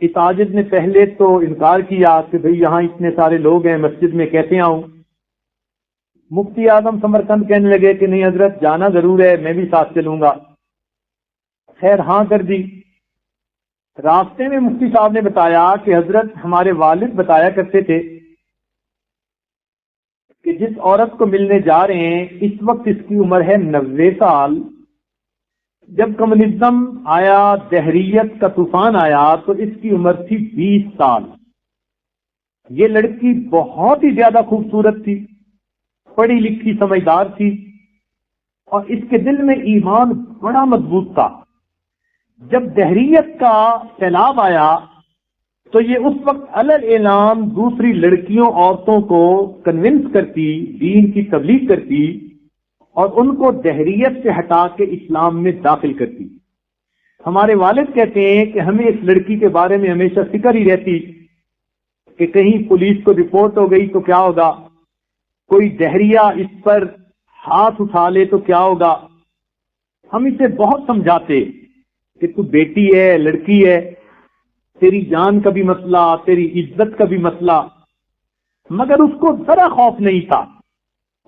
اس عاجز نے پہلے تو انکار کیا کہ بھئی یہاں اتنے سارے لوگ ہیں، مسجد میں کیسے آؤں؟ مفتی اعظم سمرقند کہنے لگے کہ نہیں حضرت جانا ضرور ہے، میں بھی ساتھ چلوں گا۔ خیر ہاں کر دی۔ راستے میں مفتی صاحب نے بتایا کہ حضرت ہمارے والد بتایا کرتے تھے کہ جس عورت کو ملنے جا رہے ہیں اس وقت اس کی عمر ہے 90 سال۔ جب کمیونزم آیا، دہریت کا طوفان آیا تو اس کی عمر تھی 20 سال۔ یہ لڑکی بہت ہی زیادہ خوبصورت تھی، پڑھی لکھی سمجھدار تھی، اور اس کے دل میں ایمان بڑا مضبوط تھا۔ جب دہریت کا سیلاب آیا تو یہ اس وقت علل اعلان دوسری لڑکیوں، عورتوں کو کنونس کرتی، دین کی تبلیغ کرتی اور ان کو دہریت سے ہٹا کے اسلام میں داخل کرتی۔ ہمارے والد کہتے ہیں کہ ہمیں اس لڑکی کے بارے میں ہمیشہ فکر ہی رہتی کہ کہیں پولیس کو رپورٹ ہو گئی تو کیا ہوگا، کوئی دہریہ اس پر ہاتھ اٹھا لے تو کیا ہوگا۔ ہم اسے بہت سمجھاتے کہ تو بیٹی ہے، لڑکی ہے، تیری جان کا بھی مسئلہ، تیری عزت کا بھی مسئلہ، مگر اس کو ذرا خوف نہیں تھا۔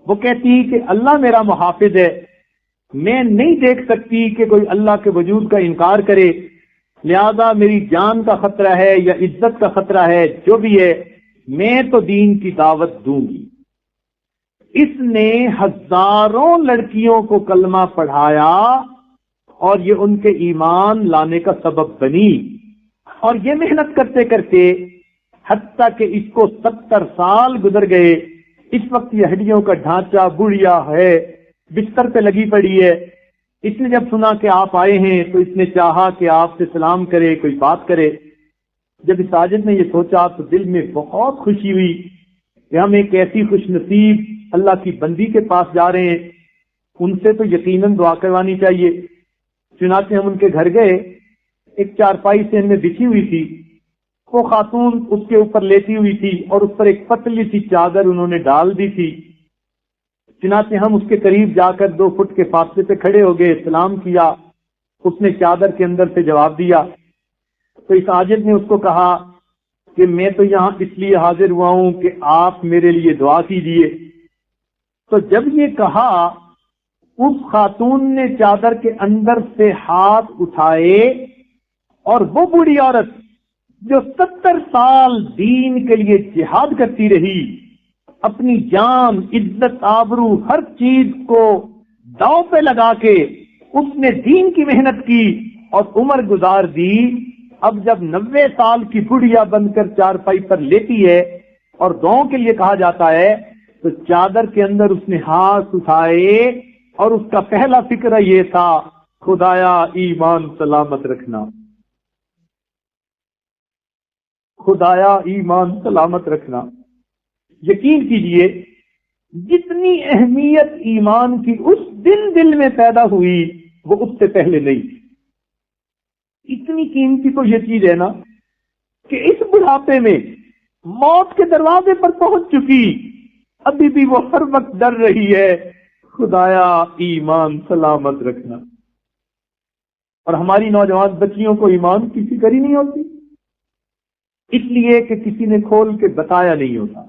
وہ کہتی کہ اللہ میرا محافظ ہے، میں نہیں دیکھ سکتی کہ کوئی اللہ کے وجود کا انکار کرے، لہذا میری جان کا خطرہ ہے یا عزت کا خطرہ ہے، جو بھی ہے میں تو دین کی دعوت دوں گی۔ اس نے ہزاروں لڑکیوں کو کلمہ پڑھایا اور یہ ان کے ایمان لانے کا سبب بنی. اور یہ محنت کرتے کرتے حتیٰ کہ اس کو 70 سال گزر گئے. اس وقت یہ ہڈیوں کا ڈھانچہ بڑھیا ہے، بستر پہ لگی پڑی ہے. اس نے جب سنا کہ آپ آئے ہیں تو اس نے چاہا کہ آپ سے سلام کرے، کوئی بات کرے. جب اس ساجد نے یہ سوچا تو دل میں بہت خوشی ہوئی کہ ہم ایک ایسی خوش نصیب اللہ کی بندی کے پاس جا رہے ہیں، ان سے تو یقیناً دعا کروانی چاہیے. چنانچہ ہم ان کے گھر گئے. ایک چارپائی سے ہم نے بچھی ہوئی تھی، وہ خاتون اس کے اوپر لیٹی ہوئی تھی اور اس پر ایک پتلی سی چادر انہوں نے ڈال دی تھی. چنانچہ ہم اس کے قریب جا کر 2 فٹ کے فاصلے پہ کھڑے ہو گئے، سلام کیا. اس نے چادر کے اندر سے جواب دیا. تو اس عاجز نے اس کو کہا کہ میں تو یہاں اس لیے حاضر ہوا ہوں کہ آپ میرے لیے دعا کیجیے. تو جب یہ کہا، اس خاتون نے چادر کے اندر سے ہاتھ اٹھائے اور وہ بوڑھی عورت جو 70 سال دین کے لیے جہاد کرتی رہی، اپنی جان، عزت، آبرو، ہر چیز کو داؤ پہ لگا کے اس نے دین کی محنت کی اور عمر گزار دی. اب جب 90 سال کی بڑھیا بن کر چارپائی پر لیتی ہے اور دعاؤں کے لیے کہا جاتا ہے تو چادر کے اندر اس نے ہاتھ اٹھائے اور اس کا پہلا فکر یہ تھا، خدایا ایمان سلامت رکھنا، خدایا ایمان سلامت رکھنا. یقین کیجئے جتنی اہمیت ایمان کی اس دل میں پیدا ہوئی وہ اس سے پہلے نہیں تھی. اتنی قیمتی تو یہ چیز ہے نا کہ اس بڑھاپے میں موت کے دروازے پر پہنچ چکی، ابھی بھی وہ ہر وقت ڈر رہی ہے، خدایا ایمان سلامت رکھنا. اور ہماری نوجوان بچیوں کو ایمان کی فکر ہی نہیں ہوتی، اس لیے کہ کسی نے کھول کے بتایا نہیں ہوتا،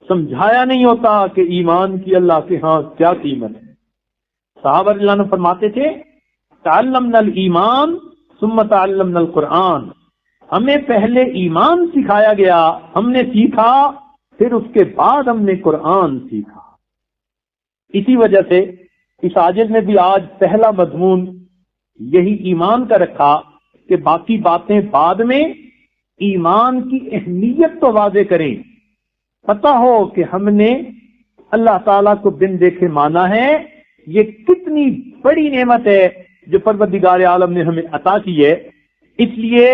سمجھایا نہیں ہوتا کہ ایمان کی اللہ کے ہاں کیا قیمت ہے. صحابہ رضی اللہ عنہ فرماتے تھے، تعلمنا الایمان ثم تعلمنا القرآن. ہمیں پہلے ایمان سکھایا گیا، ہم نے سیکھا، پھر اس کے بعد ہم نے قرآن سیکھا. اسی وجہ سے اس عاجز نے بھی آج پہلا مضمون یہی ایمان کا رکھا کہ باقی باتیں بعد میں، ایمان کی اہمیت تو واضح کریں. پتہ ہو کہ ہم نے اللہ تعالیٰ کو بن دیکھے مانا ہے، یہ کتنی بڑی نعمت ہے جو پروردگار عالم نے ہمیں عطا کی ہے. اس لیے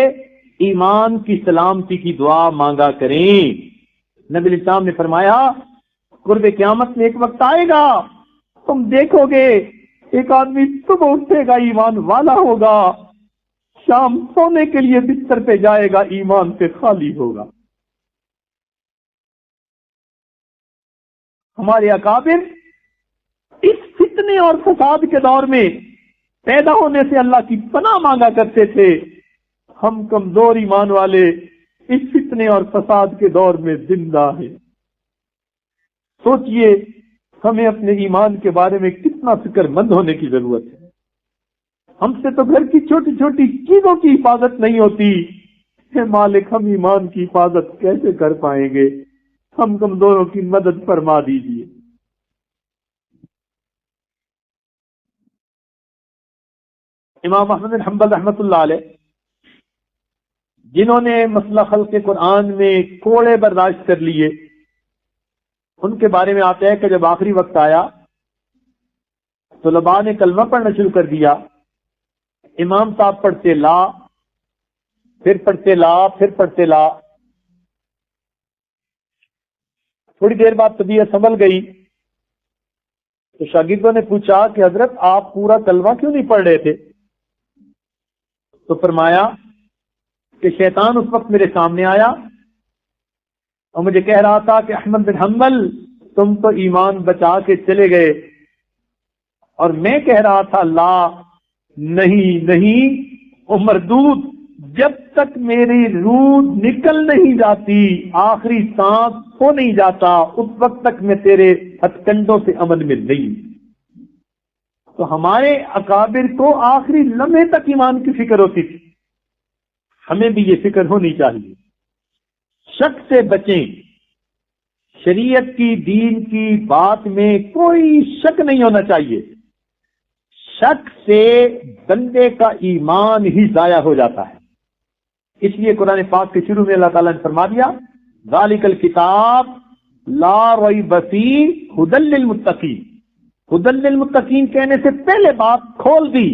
ایمان کی سلامتی کی دعا مانگا کریں. نبی علیہ السلام نے فرمایا، قرب قیامت میں ایک وقت آئے گا، تم دیکھو گے ایک آدمی صبح اٹھے گا ایمان والا ہوگا، شام سونے کے لیے بستر پہ جائے گا ایمان سے خالی ہوگا. ہمارے اکابر اس فتنے اور فساد کے دور میں پیدا ہونے سے اللہ کی پناہ مانگا کرتے تھے. ہم کمزور ایمان والے اس فتنے اور فساد کے دور میں زندہ ہیں. سوچئے ہمیں اپنے ایمان کے بارے میں کتنا فکر مند ہونے کی ضرورت ہے. ہم سے تو گھر کی چھوٹی چھوٹی چیزوں کی حفاظت نہیں ہوتی. اے مالک، ہم ایمان کی حفاظت کیسے کر پائیں گے؟ ہم کمزوروں کی مدد فرما دیجیے. امام احمد بن حنبل رحمۃ اللہ علیہ، جنہوں نے مسئلہ خلق قرآن میں کوڑے برداشت کر لیے، ان کے بارے میں آتا ہے کہ جب آخری وقت آیا طلباء نے کلمہ پڑھنا شروع کر دیا. امام صاحب پڑھتے لا، پھر پڑھتے لا، پھر پڑھتے لا. تھوڑی دیر بعد طبیعت سنبھل گئی تو شاگردوں نے پوچھا کہ حضرت آپ پورا کلمہ کیوں نہیں پڑھ رہے تھے؟ تو فرمایا کہ شیطان اس وقت میرے سامنے آیا اور مجھے کہہ رہا تھا کہ احمد بن حنبل تم تو ایمان بچا کے چلے گئے، اور میں کہہ رہا تھا لا، نہیں نہیں، وہ مردود، جب تک میری روح نکل نہیں جاتی، آخری سانس ہو نہیں جاتا، اس وقت تک میں تیرے ہتھ کنڈوں سے امن میں نہیں. تو ہمارے اکابر کو آخری لمحے تک ایمان کی فکر ہوتی تھی. ہمیں بھی یہ فکر ہونی چاہیے. شک سے بچیں. شریعت کی، دین کی بات میں کوئی شک نہیں ہونا چاہیے. شک سے بندے کا ایمان ہی ضائع ہو جاتا ہے. اس لیے قرآن پاک کے شروع میں اللہ تعالیٰ نے فرما دیا ذالک الکتاب لا ریب فیہ ھدی للمتقین. ھدی للمتقین کہنے سے پہلے بات کھول دی،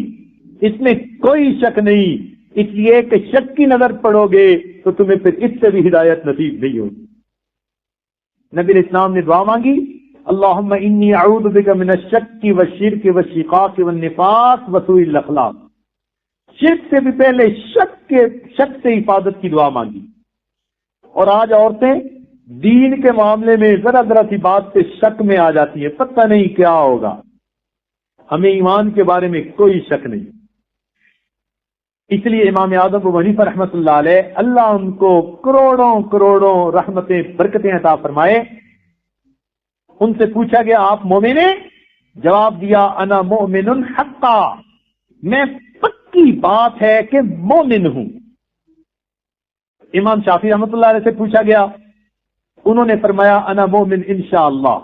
اس میں کوئی شک نہیں، اس لیے کہ شک کی نظر پڑو گے تو تمہیں پھر اس سے بھی ہدایت نصیب نہیں ہوگی. نبی اسلام نے دعا مانگی اللہم انی اعوذ بک من الشک والشرک والشقاق والنفاق وسوء الاخلاق. شرک سے بھی پہلے شک سے حفاظت کی دعا مانگی. اور آج عورتیں دین کے معاملے میں ذرا ذرا سی بات سے شک میں آ جاتی ہیں، پتہ نہیں کیا ہوگا. ہمیں ایمان کے بارے میں کوئی شک نہیں. اس لیے امام اعظم ابو حنیفہ رحمۃ اللہ علیہ، اللہ ان کو کروڑوں کروڑوں رحمتیں برکتیں عطا فرمائے، ان سے پوچھا گیا آپ مومن ہیں؟ جواب دیا انا مؤمن حقا، میں پکی بات ہے کہ مومن ہوں. امام شافعی رحمۃ اللہ علیہ سے پوچھا گیا، انہوں نے فرمایا انا مؤمن انشاءاللہ.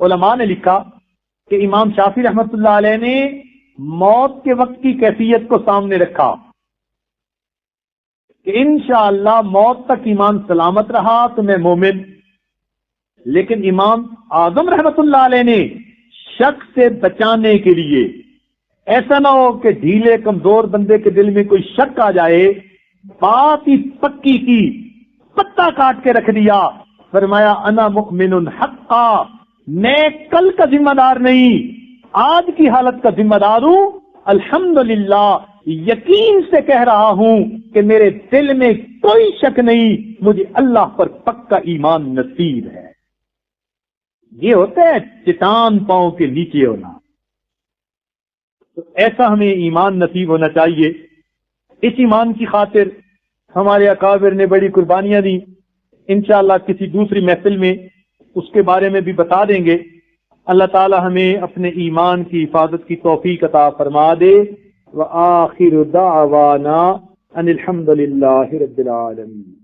علماء نے لکھا کہ امام شافعی رحمۃ اللہ علیہ نے موت کے وقت کی کیفیت کو سامنے رکھا کہ انشاءاللہ موت تک ایمان سلامت رہا تو میں مومن. لیکن امام اعظم رحمۃ اللہ علیہ نے شک سے بچانے کے لیے ایسا نہ ہو کہ ڈھیلے کمزور بندے کے دل میں کوئی شک آ جائے، بات ہی پکی کی، پتا کاٹ کے رکھ دیا. فرمایا انا مؤمن حقا، میں کل کا ذمہ دار نہیں، آج کی حالت کا ذمہ دار ہوں. الحمدللہ یقین سے کہہ رہا ہوں کہ میرے دل میں کوئی شک نہیں، مجھے اللہ پر پکا ایمان نصیب ہے. یہ ہوتا ہے چٹان پاؤں کے نیچے ہونا. تو ایسا ہمیں ایمان نصیب ہونا چاہیے. اس ایمان کی خاطر ہمارے اکابر نے بڑی قربانیاں دی. انشاءاللہ کسی دوسری محفل میں اس کے بارے میں بھی بتا دیں گے. اللہ تعالی ہمیں اپنے ایمان کی حفاظت کی توفیق عطا فرما دے. وآخر دعوانا ان الحمد للہ رب العالمین.